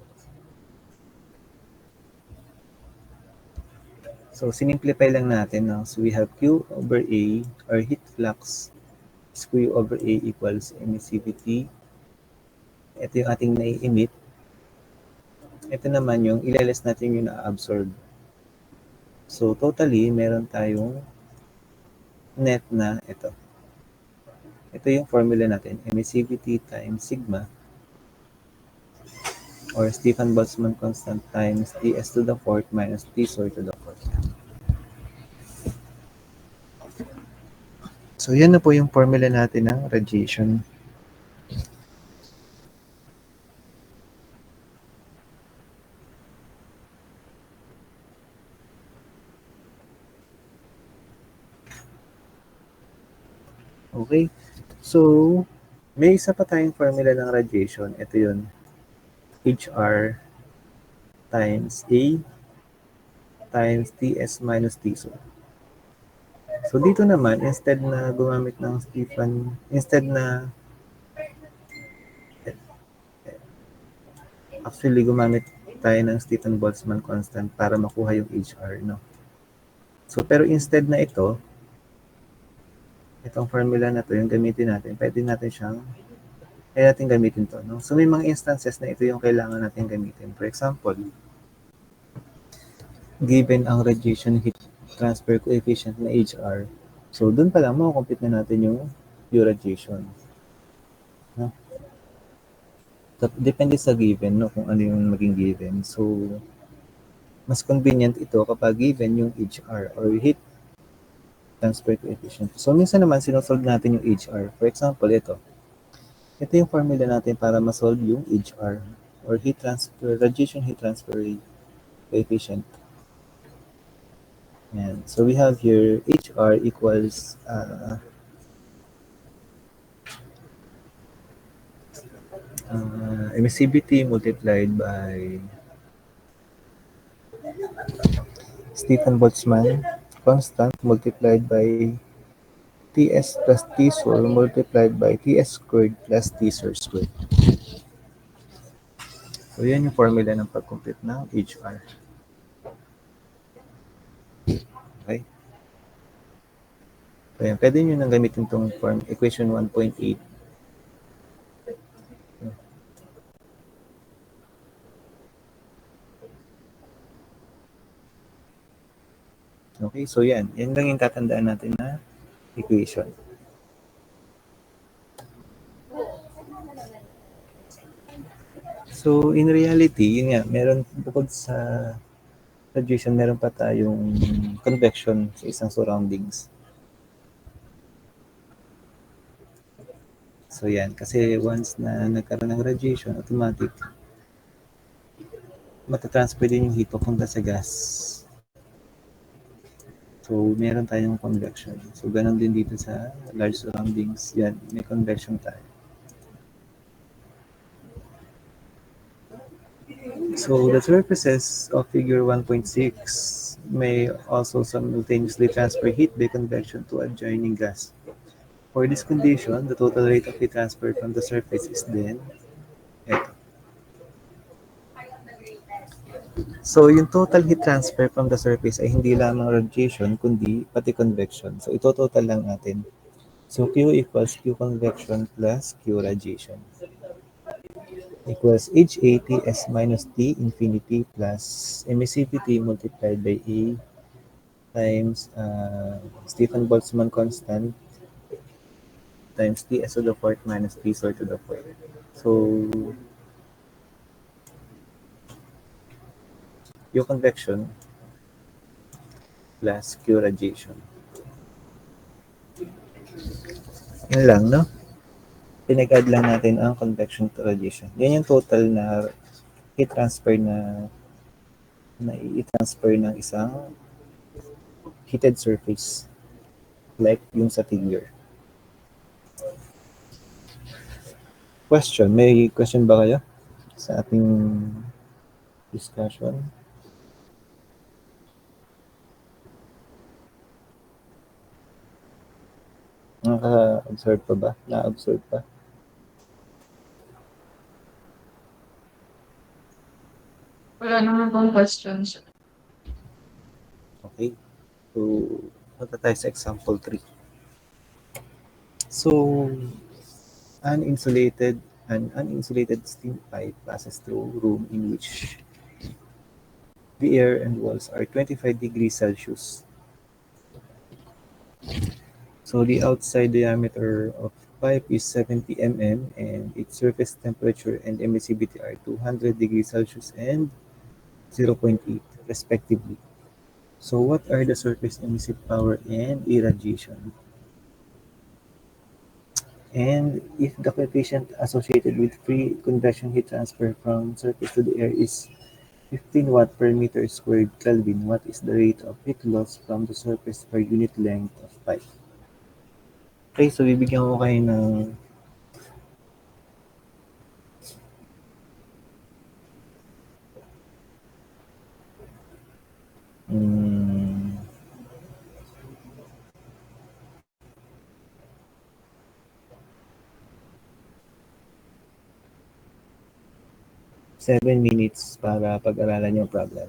So sinimplify lang natin, no? So we have Q over A, or heat flux is Q over A equals emissivity. Ito yung ating nai-emit. Ito naman yung ilaless natin yung na-absorb. So totally, meron tayong net na ito. Ito yung formula natin, emissivity times sigma, or Stefan-Boltzmann constant times Ts to the fourth minus T squared to the fourth. So yan na po yung formula natin ng radiation. Okay, so may isa pa tayong formula ng radiation. Ito yun, HR times A times Ts minus T0. So dito naman, instead na gumamit ng gumamit tayo ng Stefan-Boltzmann constant para makuha yung HR, no? So pero instead na itong formula na to, yung gamitin natin, pwede natin gamitin to, no? So may mga instances na ito yung kailangan natin gamitin. For example, given ang radiation heat transfer coefficient na HR, so dun pa lang makukompute na natin yung pure radiation, no? Depende sa given, no, kung ano yung maging given. So mas convenient ito kapag given yung HR, or heat transfer coefficient. So minsan naman sinosolve natin yung HR. For example, ito yung formula natin para ma-solve yung HR, or radiation heat transfer coefficient. Yan. So we have here HR equals emissivity multiplied by Stefan-Boltzmann constant multiplied by Ts plus T squared multiplied by Ts squared plus T squared. So yan yung formula ng pag-compute ng HR. Okay? So yan, pwede nyo nang gamitin itong equation 1.8. Okay, so yan lang yung tatandaan natin na equation. So in reality, yun nga, meron bukod sa radiation, meron pa tayong convection sa isang surroundings. So yan, kasi once na nagkaroon ng radiation, automatic matatransfer din yung heat papunta sa gas. So meron tayong convection. So ganun din dito sa large surroundings. Yan, may convection tayo. So the surfaces of figure 1.6 may also simultaneously transfer heat by convection to adjoining gas. For this condition, the total rate of heat transfer from the surface is then ito. So yung total heat transfer from the surface ay hindi lamang radiation kundi pati convection. So ito total lang natin. So Q equals Q convection plus Q radiation equals HA Ts minus T infinity plus emissivity multiplied by A times Stephen Boltzmann constant times Ts to the fourth minus T squared to the fourth. So, Q convection plus Q radiation. Yun lang, no? Pinag-add lang natin ang convection to radiation. Yan yung total na heat transfer na i-transfer ng isang heated surface like yung sa figure. Question. May question ba kayo sa ating discussion? Nakaka-observe pa ba? Na-observe pa? Wala naman pong questions. Okay. So, punta tayo sa example 3. So, an uninsulated steam pipe passes through room in which the air and walls are 25 degrees Celsius. So the outside diameter of pipe is 70 mm and its surface temperature and emissivity are 200 degrees Celsius and 0.8 respectively. So what are the surface emissive power and irradiation? And if the coefficient associated with free convection heat transfer from surface to the air is 15 watt per meter squared Kelvin, what is the rate of heat loss from the surface per unit length of pipe? Okay, so bibigyan ko kayo ng mm, 7 minutes para pag-aralan yung problem.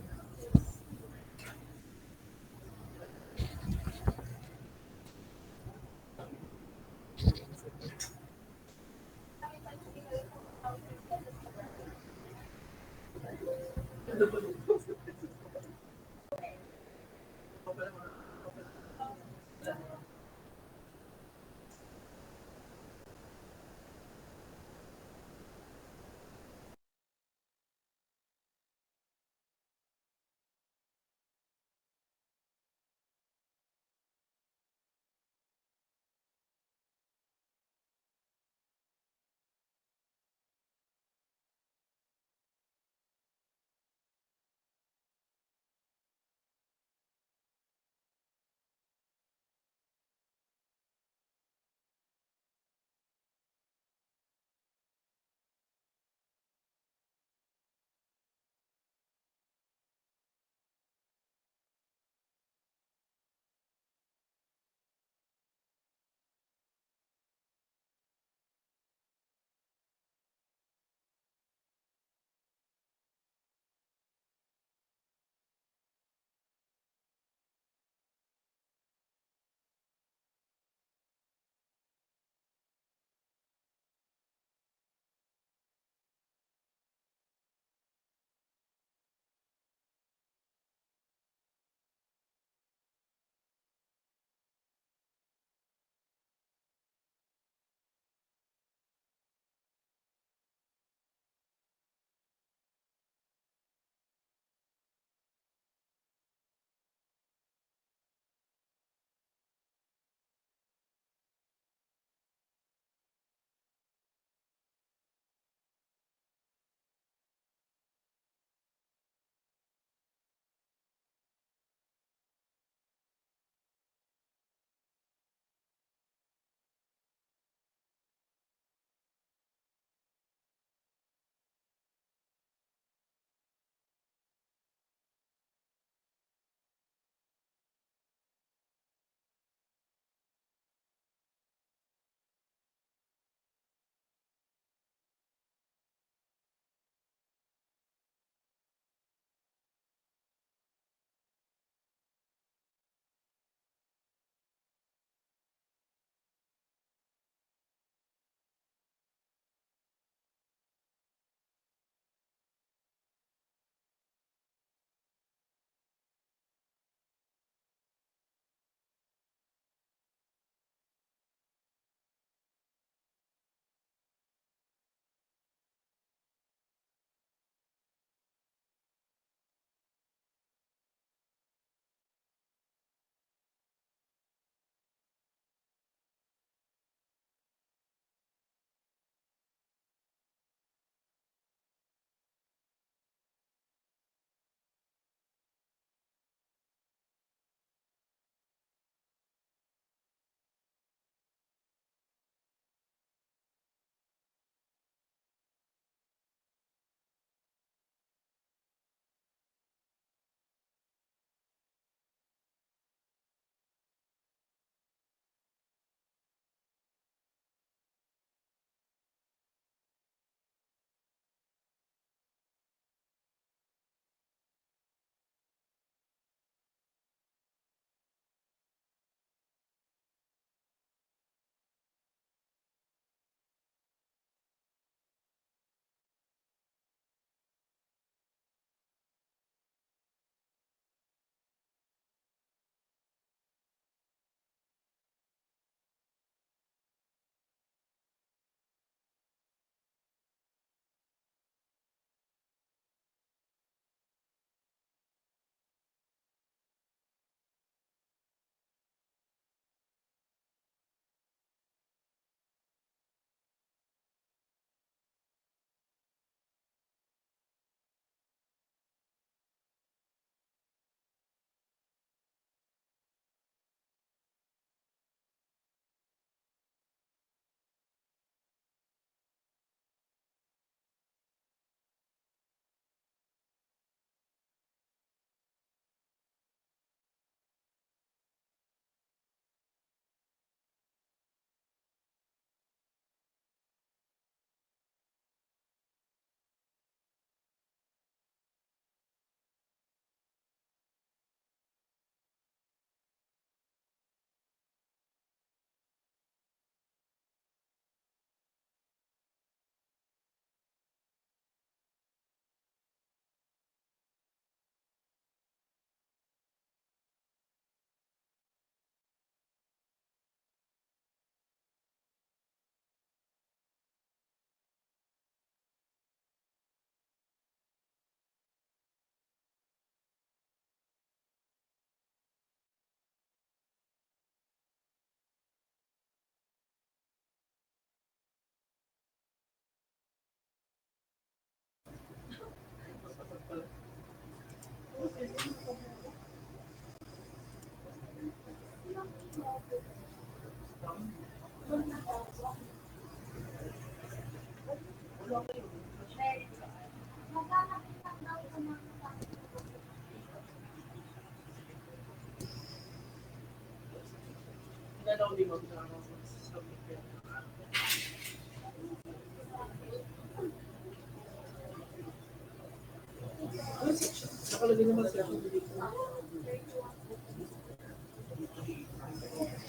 Nakalagay naman sila.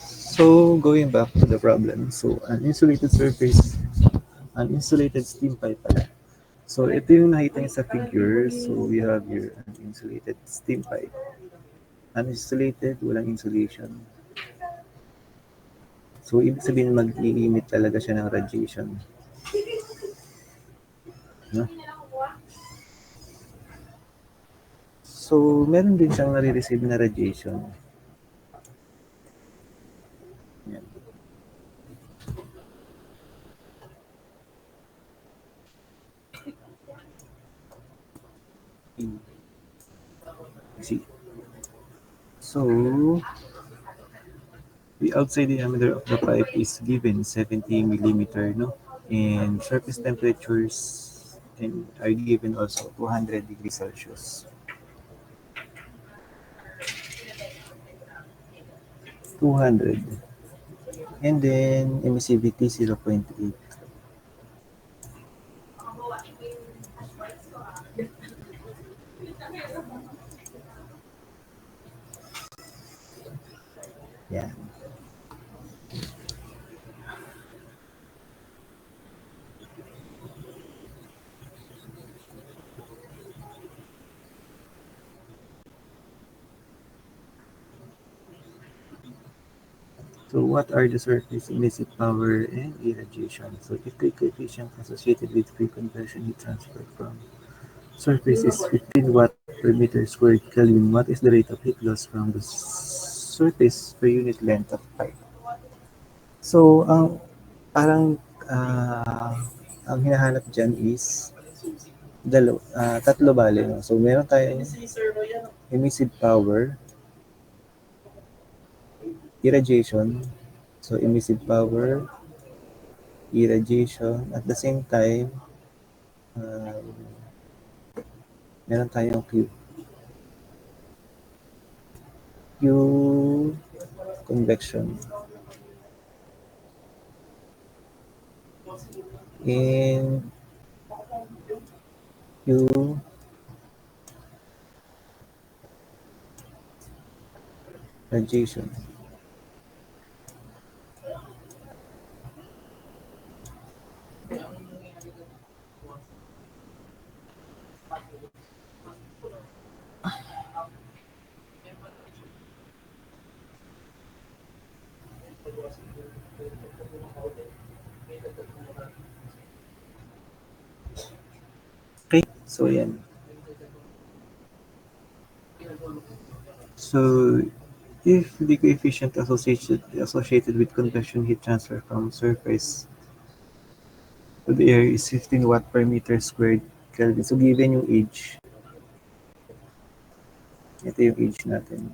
So, going back to the problem. So, an insulated surface, an insulated steam pipe pala. So, ito yung nakita niyo sa figure. So, we have here an insulated steam pipe. Uninsulated, walang insulation. So, ibig sabihin mag-i-emit talaga siya ng radiation. No? So, meron din siyang nare-receive na radiation. Yan. See. So, the outside diameter of the pipe is given 70 millimeter, no? And surface temperatures are given also 200 degrees Celsius. 200. And then emissivity 0.8. Yan. So what are the surface emitted power and irradiation? So if the coefficient associated with free conversion heat transfer from surface is 15 watt per meter squared Kelvin, what is the rate of heat loss from the surface per unit length of pipe? So parang ang hinahanap dyan is tatlo bale. No? So meron tayong emissive power, irradiation. So emissive power, irradiation. At the same time, meron tayong Q. Q convection. And Q radiation. Okay, so yan. So if the coefficient associated with convection heat transfer from surface to the air is 15 watt per meter squared Kelvin. So given yung age, ito yung age natin.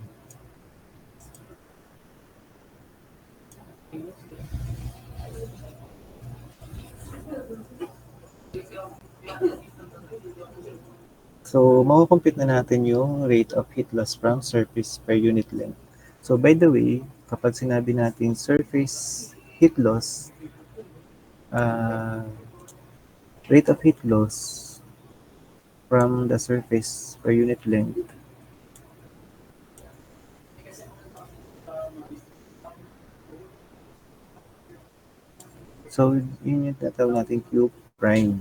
So, makukompute na natin yung rate of heat loss from surface per unit length. So, by the way, kapag sinabi natin surface heat loss, rate of heat loss from the surface per unit length, so yun yung tatawag natin Q prime.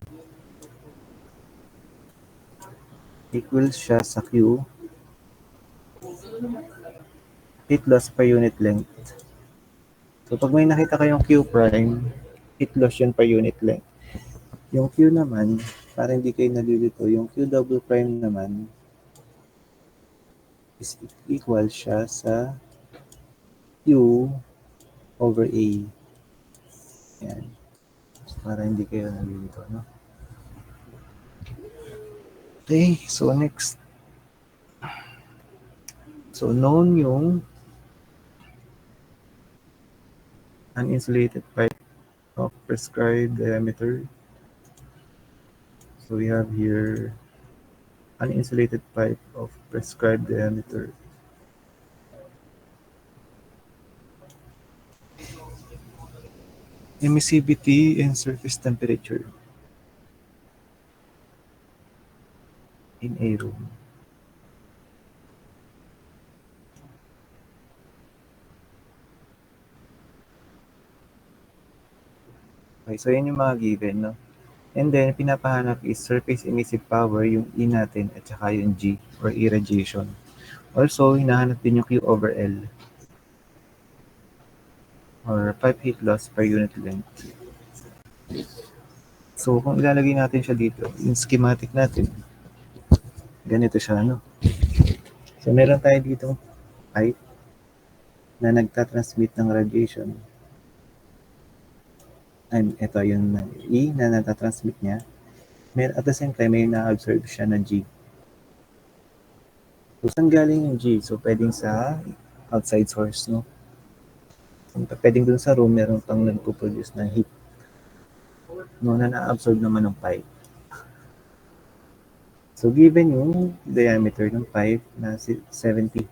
Equals siya sa Q heat loss per unit length. So pag may nakita kayong Q prime, heat loss yun per unit length. Yung Q naman, para hindi kayo nalilito, yung Q double prime naman is equal siya sa Q over A. Yan. Para hindi kayo nalilito, no? Okay, so next. So known yung uninsulated pipe of prescribed diameter. So we have here an insulated pipe of prescribed diameter. Emissivity and surface temperature in a room. Okay, so yan yung mga given, no? And then, pinapahanap is surface emissive power, yung E natin, at saka yung G, or irradiation. Also, hinahanap din yung Q over L, or pipe heat loss per unit length. So, kung ilalagay natin siya dito, yung schematic natin, ganito siya, no? So, meron tayo dito pipe na nagtatransmit ng radiation. And ito yung E na natatransmit niya. At the same time, may na-absorb siya na G. So, saan galing yung G? So, pwedeng sa outside source, no? So, pwedeng dun sa room, meron pang nagpo-produce ng heat. No, na na-absorb naman ng pipe. So, given yung diameter ng pipe na 70.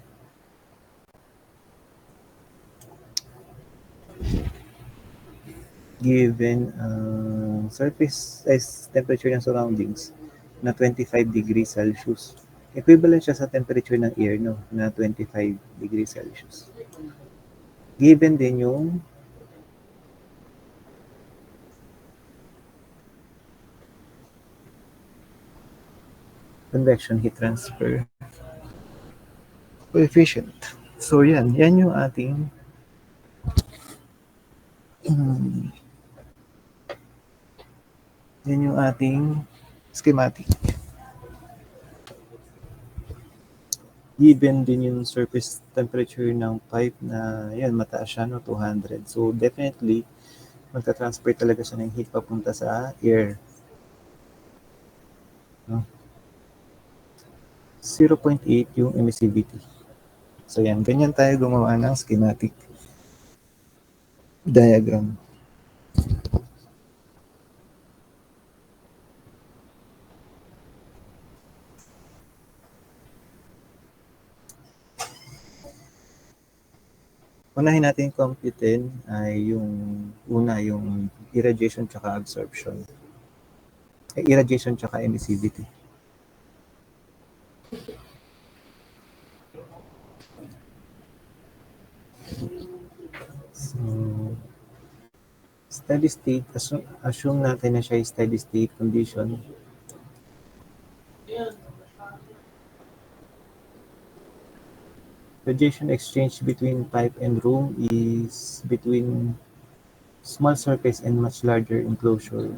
Given surface temperature ng surroundings na 25 degrees Celsius. Equivalent siya sa temperature ng air, no, na 25 degrees Celsius. Given din yung convection heat transfer coefficient. So yan yung ating yan yung ating schematic. Given din yung surface temperature ng pipe na yan, mataas siya, no, 200. So definitely magta-transfer talaga siya ng heat papunta sa air. No? 0.8 yung emissivity. So yan, ganyan tayo gumawa ng schematic diagram. Unahin natin computein ay yung una, yung irradiation tsaka absorption. Irradiation tsaka emissivity. So, steady state, assume natin na siya ay steady state condition. Radiation exchange between pipe and room is between small surface and much larger enclosure.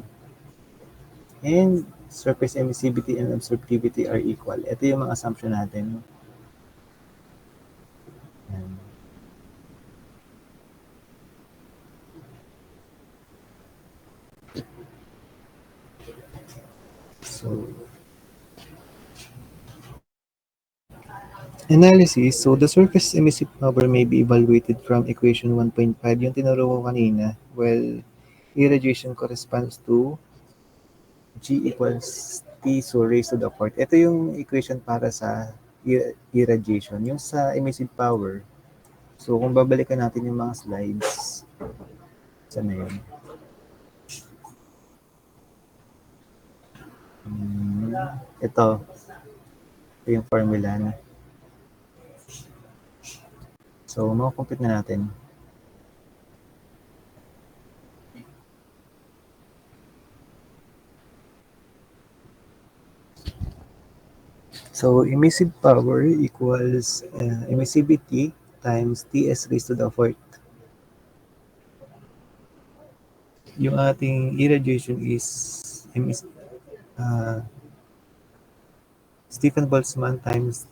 And surface emissivity and absorptivity are equal. Ito yung mga assumption natin. Yan. So, analysis. So, the surface emissive power may be evaluated from equation 1.5. Yung tinuro ko kanina. Well, irradiation corresponds to G equals T, so raised to the fourth. Ito yung equation para sa irradiation. Yung sa emissive power. So, kung babalikan natin yung mga slides. Saan na yun? Ito. Ito yung formula na. So, makakompute na natin. So, emissive power equals emissivity times Ts raised to the fourth. Yung ating irradiation is Stephen Boltzmann times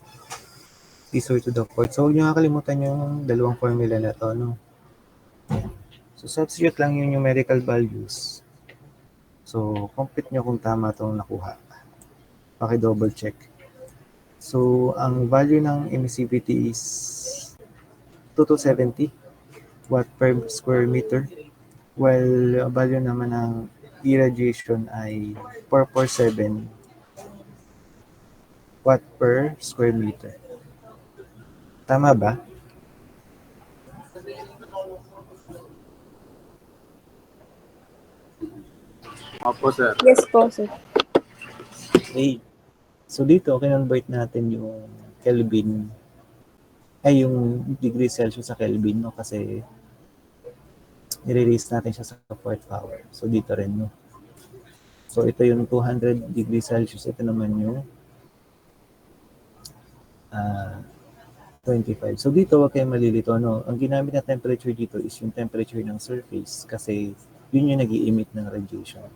T raised to the fourth. So, huwag nyo kakalimutan yung dalawang formula na to, no? So, substitute lang yung numerical values. So, compute nyo kung tama itong nakuha. Paki-double check. So, ang value ng emissivity is 2270 watt per square meter. While value naman ng irradiation ay 447 watt per square meter. Tama ba? Opo, sir. Yes po, sir. Okay. So dito, kinonvert natin yung Kelvin, ay yung degree Celsius sa Kelvin, no? Kasi nire-raise natin siya sa fourth power. So dito rin, no? So ito yung 200 degrees Celsius. Ito naman yung 25. So dito, huwag kayong malilito, no? Ang ginamit na temperature dito is yung temperature ng surface kasi yun yung nag-i-emit ng radiation.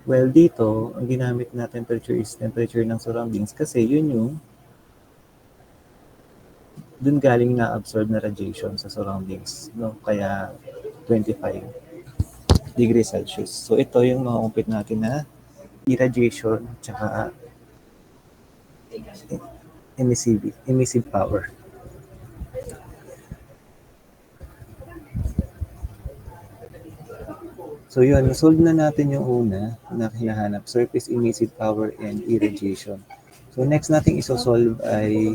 Well, dito, ang ginamit na temperature is temperature ng surroundings kasi yun yung dun galing na-absorb na radiation sa surroundings, no? Kaya 25 degrees Celsius. So ito yung mga umpit natin na irradiation tsaka emissive power. So yun, solve na natin yung una na hinahanap, surface emissive power and irradiation. So next nating isosolve ay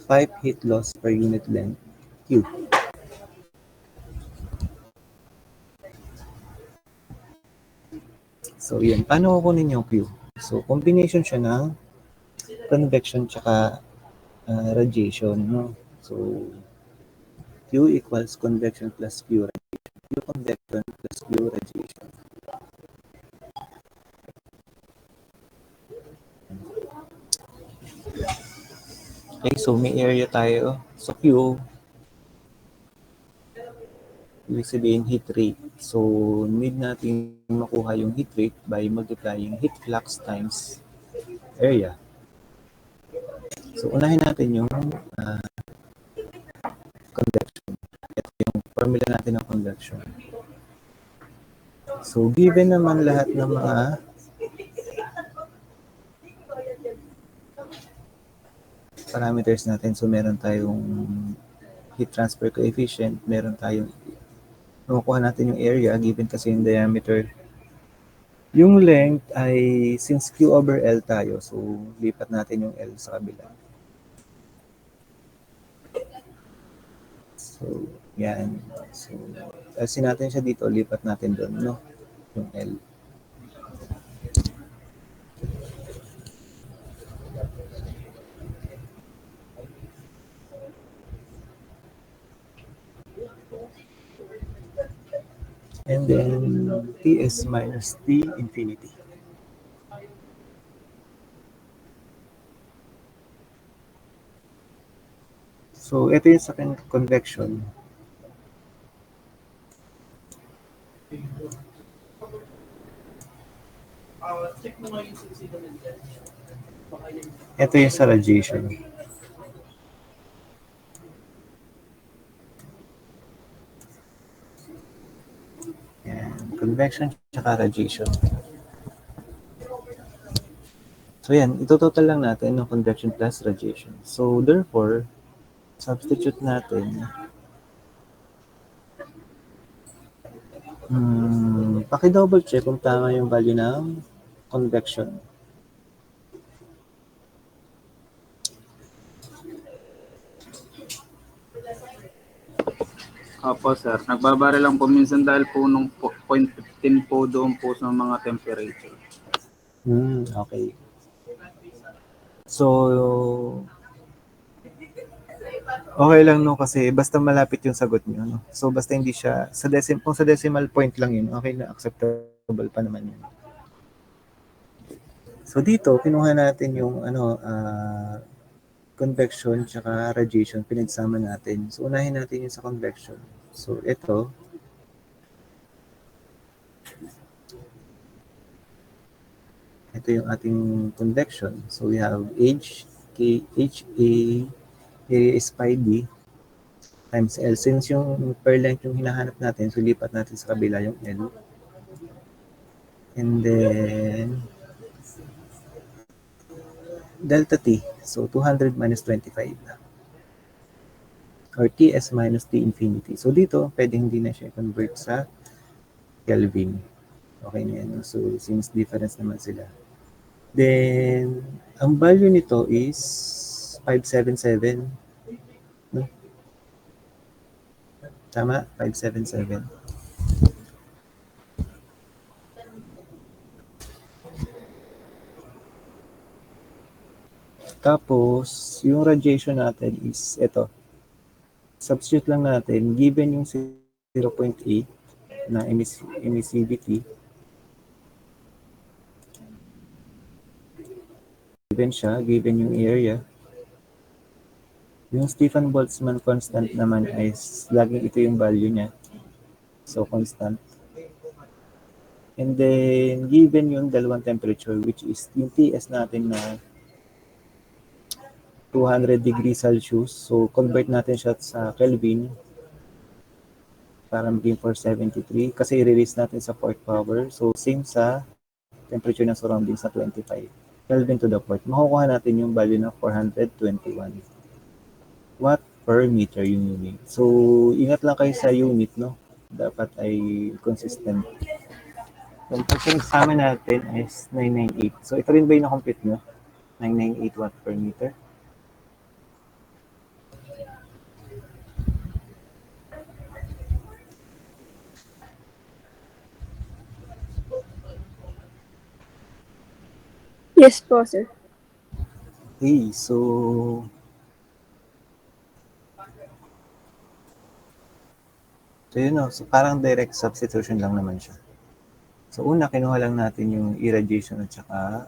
pipe heat loss per unit length, Q. So yun, paano kukunin yung Q? So combination siya ng convection tsaka radiation, no? So Q equals convection plus Q radiation. Q convection plus Q radiation. Okay, so may area tayo. So Q, ibig sabihin heat rate. So need natin makuha yung heat rate by multiplying heat flux times area. So unahin natin yung convection. Ito yung formula natin ng convection. So given naman lahat ng mga parameters natin, so meron tayong heat transfer coefficient, meron tayong makukuha natin yung area given kasi yung diameter. Yung length ay since Q over L tayo, so lipat natin yung L sa kabila. So, yan. So, kasi natin siya dito, lipat natin doon, no? Yung L. And then, Ts minus T infinity. So, ito yung sa convection. Check mo nga yung succeed naman dyan. Baka yung Ito yung sa radiation. Yan. Convection tsaka radiation. So yan, ito-total lang natin ng convection plus radiation. So therefore, substitute natin. Paki-double check kung tama yung value ng convection. Opo, sir. Nagbabara lang po minsan dahil po nung 0.15 po doon po sa mga temperature. Okay. So, okay lang no kasi basta malapit yung sagot niyo, no? So basta hindi siya kung sa decimal point lang yun, okay na, acceptable pa naman yun. So dito kinuha natin yung convection tsaka radiation, pinagsama natin. So unahin natin yung sa convection. So ito yung ating convection. So we have H A area is pi d times L. Since yung per length yung hinahanap natin, so lipat natin sa kabila yung L. And then, delta T. So, 200 minus 25. or Ts minus T infinity. So dito, pwedeng hindi na siya convert sa Kelvin. Okay na yan. So since difference naman sila. Then, ang value nito is 577. No? Tama? 577. Tapos, yung radiation natin is ito. Substitute lang natin, given yung 0.8 na emissivity, given siya, given yung area, yung Stefan Boltzmann constant naman is laging ito yung value niya. So, constant. And then, given yung dalawang temperature, which is yung Ts natin na 200 degrees Celsius. So, convert natin siya sa Kelvin para maging 473 kasi i-release natin sa fourth power. So, same sa temperature ng surrounding sa 25. Kelvin to the fourth. Makukuha natin yung value ng 421 watt per meter yung unit. So, ingat lang kayo sa unit, no? Dapat ay consistent. Yung pag-exam natin is 998. So, ito rin ba yung na-complete nyo? 998 watt per meter. Yes po, sir. Okay, so yun no, so parang direct substitution lang naman siya. So una, kinuha lang natin yung irradiation at saka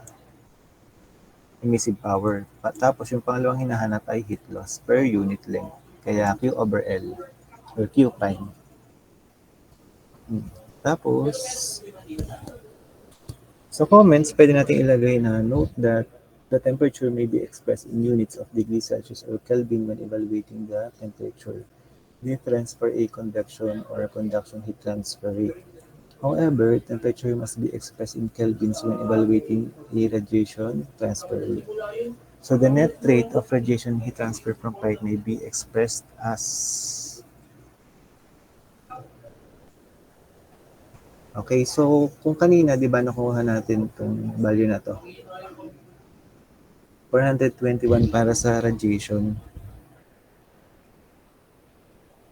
emissive power. Tapos yung pangalawang hinahanap ay heat loss per unit length. Kaya Q over L or Q prime. Tapos, sa comments, pwede natin ilagay na note that the temperature may be expressed in units of degrees Celsius or Kelvin when evaluating the temperature difference for a convection or a conduction heat transfer rate. However, temperature must be expressed in kelvins when evaluating a radiation transfer rate. So the net rate of radiation heat transfer from pipe may be expressed as... Okay, so kung kanina, di ba nakuha natin itong value na to? 421 para sa radiation.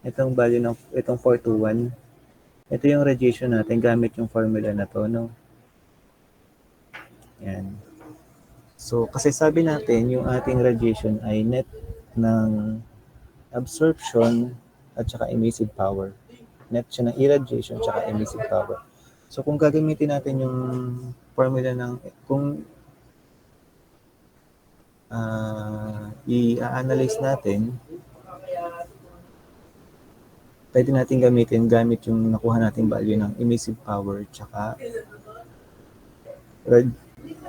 Itong value ng itong 421, ito yung radiation natin gamit yung formula na to, no? Yan. So, kasi sabi natin, yung ating radiation ay net ng absorption at saka emissive power. Net siya ng irradiation at saka emissive power. So, kung gagamitin natin yung formula ng, kung i-analyze natin, pwede natin gamitin gamit yung nakuha nating value ng emissive power tsaka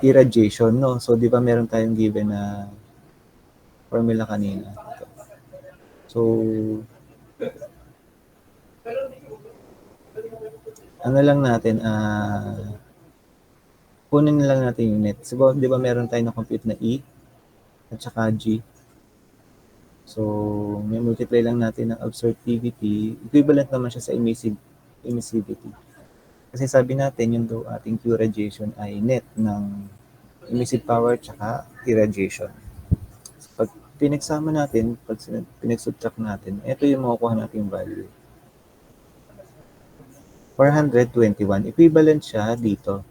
irradiation, no? So, di ba meron tayong given na formula kanina? So, ano lang natin, kunin na lang natin yung net. So, di ba meron tayong na-compute na E at saka G? So, may multiply lang natin ng absorptivity. Equivalent naman siya sa emissivity. Kasi sabi natin, yung daw ating Q radiation ay net ng emissive power tsaka irradiation. So, pag pinagsama natin, pag pinagsubtract natin, ito yung makukuha natin value. 421. Equivalent siya dito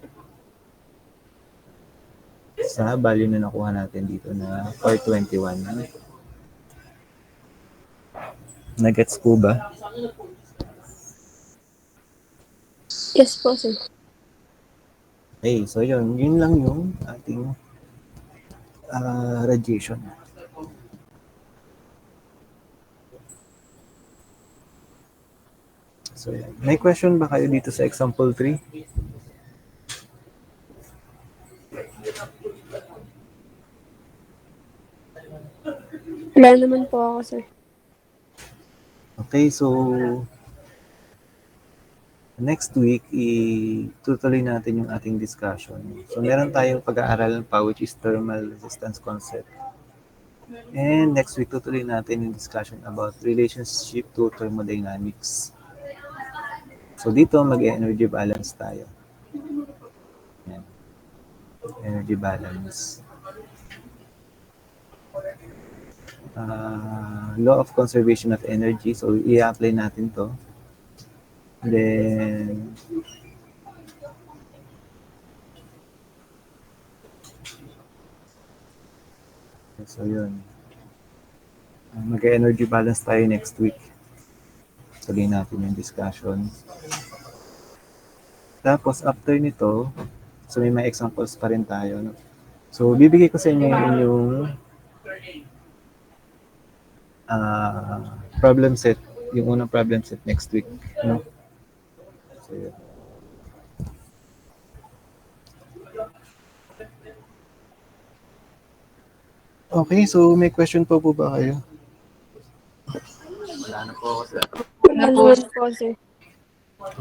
sa value na nakuha natin dito na 421. Nagets po ba? Yes po, sir. Okay, so yun lang yung ating radiation. So, may question ba kayo dito sa example 3? Wala naman po ako, sir. Okay, so next week, itutuloy natin yung ating discussion. So, meron tayong pag-aaral pa which is thermal resistance concept. And next week, tutuloy natin yung discussion about relationship to thermodynamics. So dito, mag-energy balance tayo. Yan. Energy balance. Law of conservation of energy. So, i-apply natin to. Then, so yun. Mag-energy balance tayo next week. Tuloy natin yung discussion. Tapos, after nito, so may mga examples pa rin tayo. No? So, bibigay ko sa inyo yung problem set, yung unang problem set next week. No? So, yun. Okay, so may question po ba kayo? Wala na po ako, sir. Wala naman po, sir.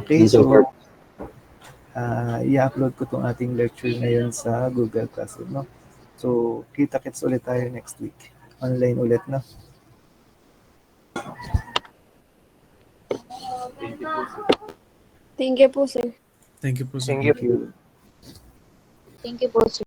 Okay, None so so far. i-upload ko tong ating lecture ngayon sa Google Classroom. No? So, kita-kits ulit tayo next week. Online ulit na. Thank you po, sir. Thank you po, sir. Thank you. Thank you. Thank you po, sir.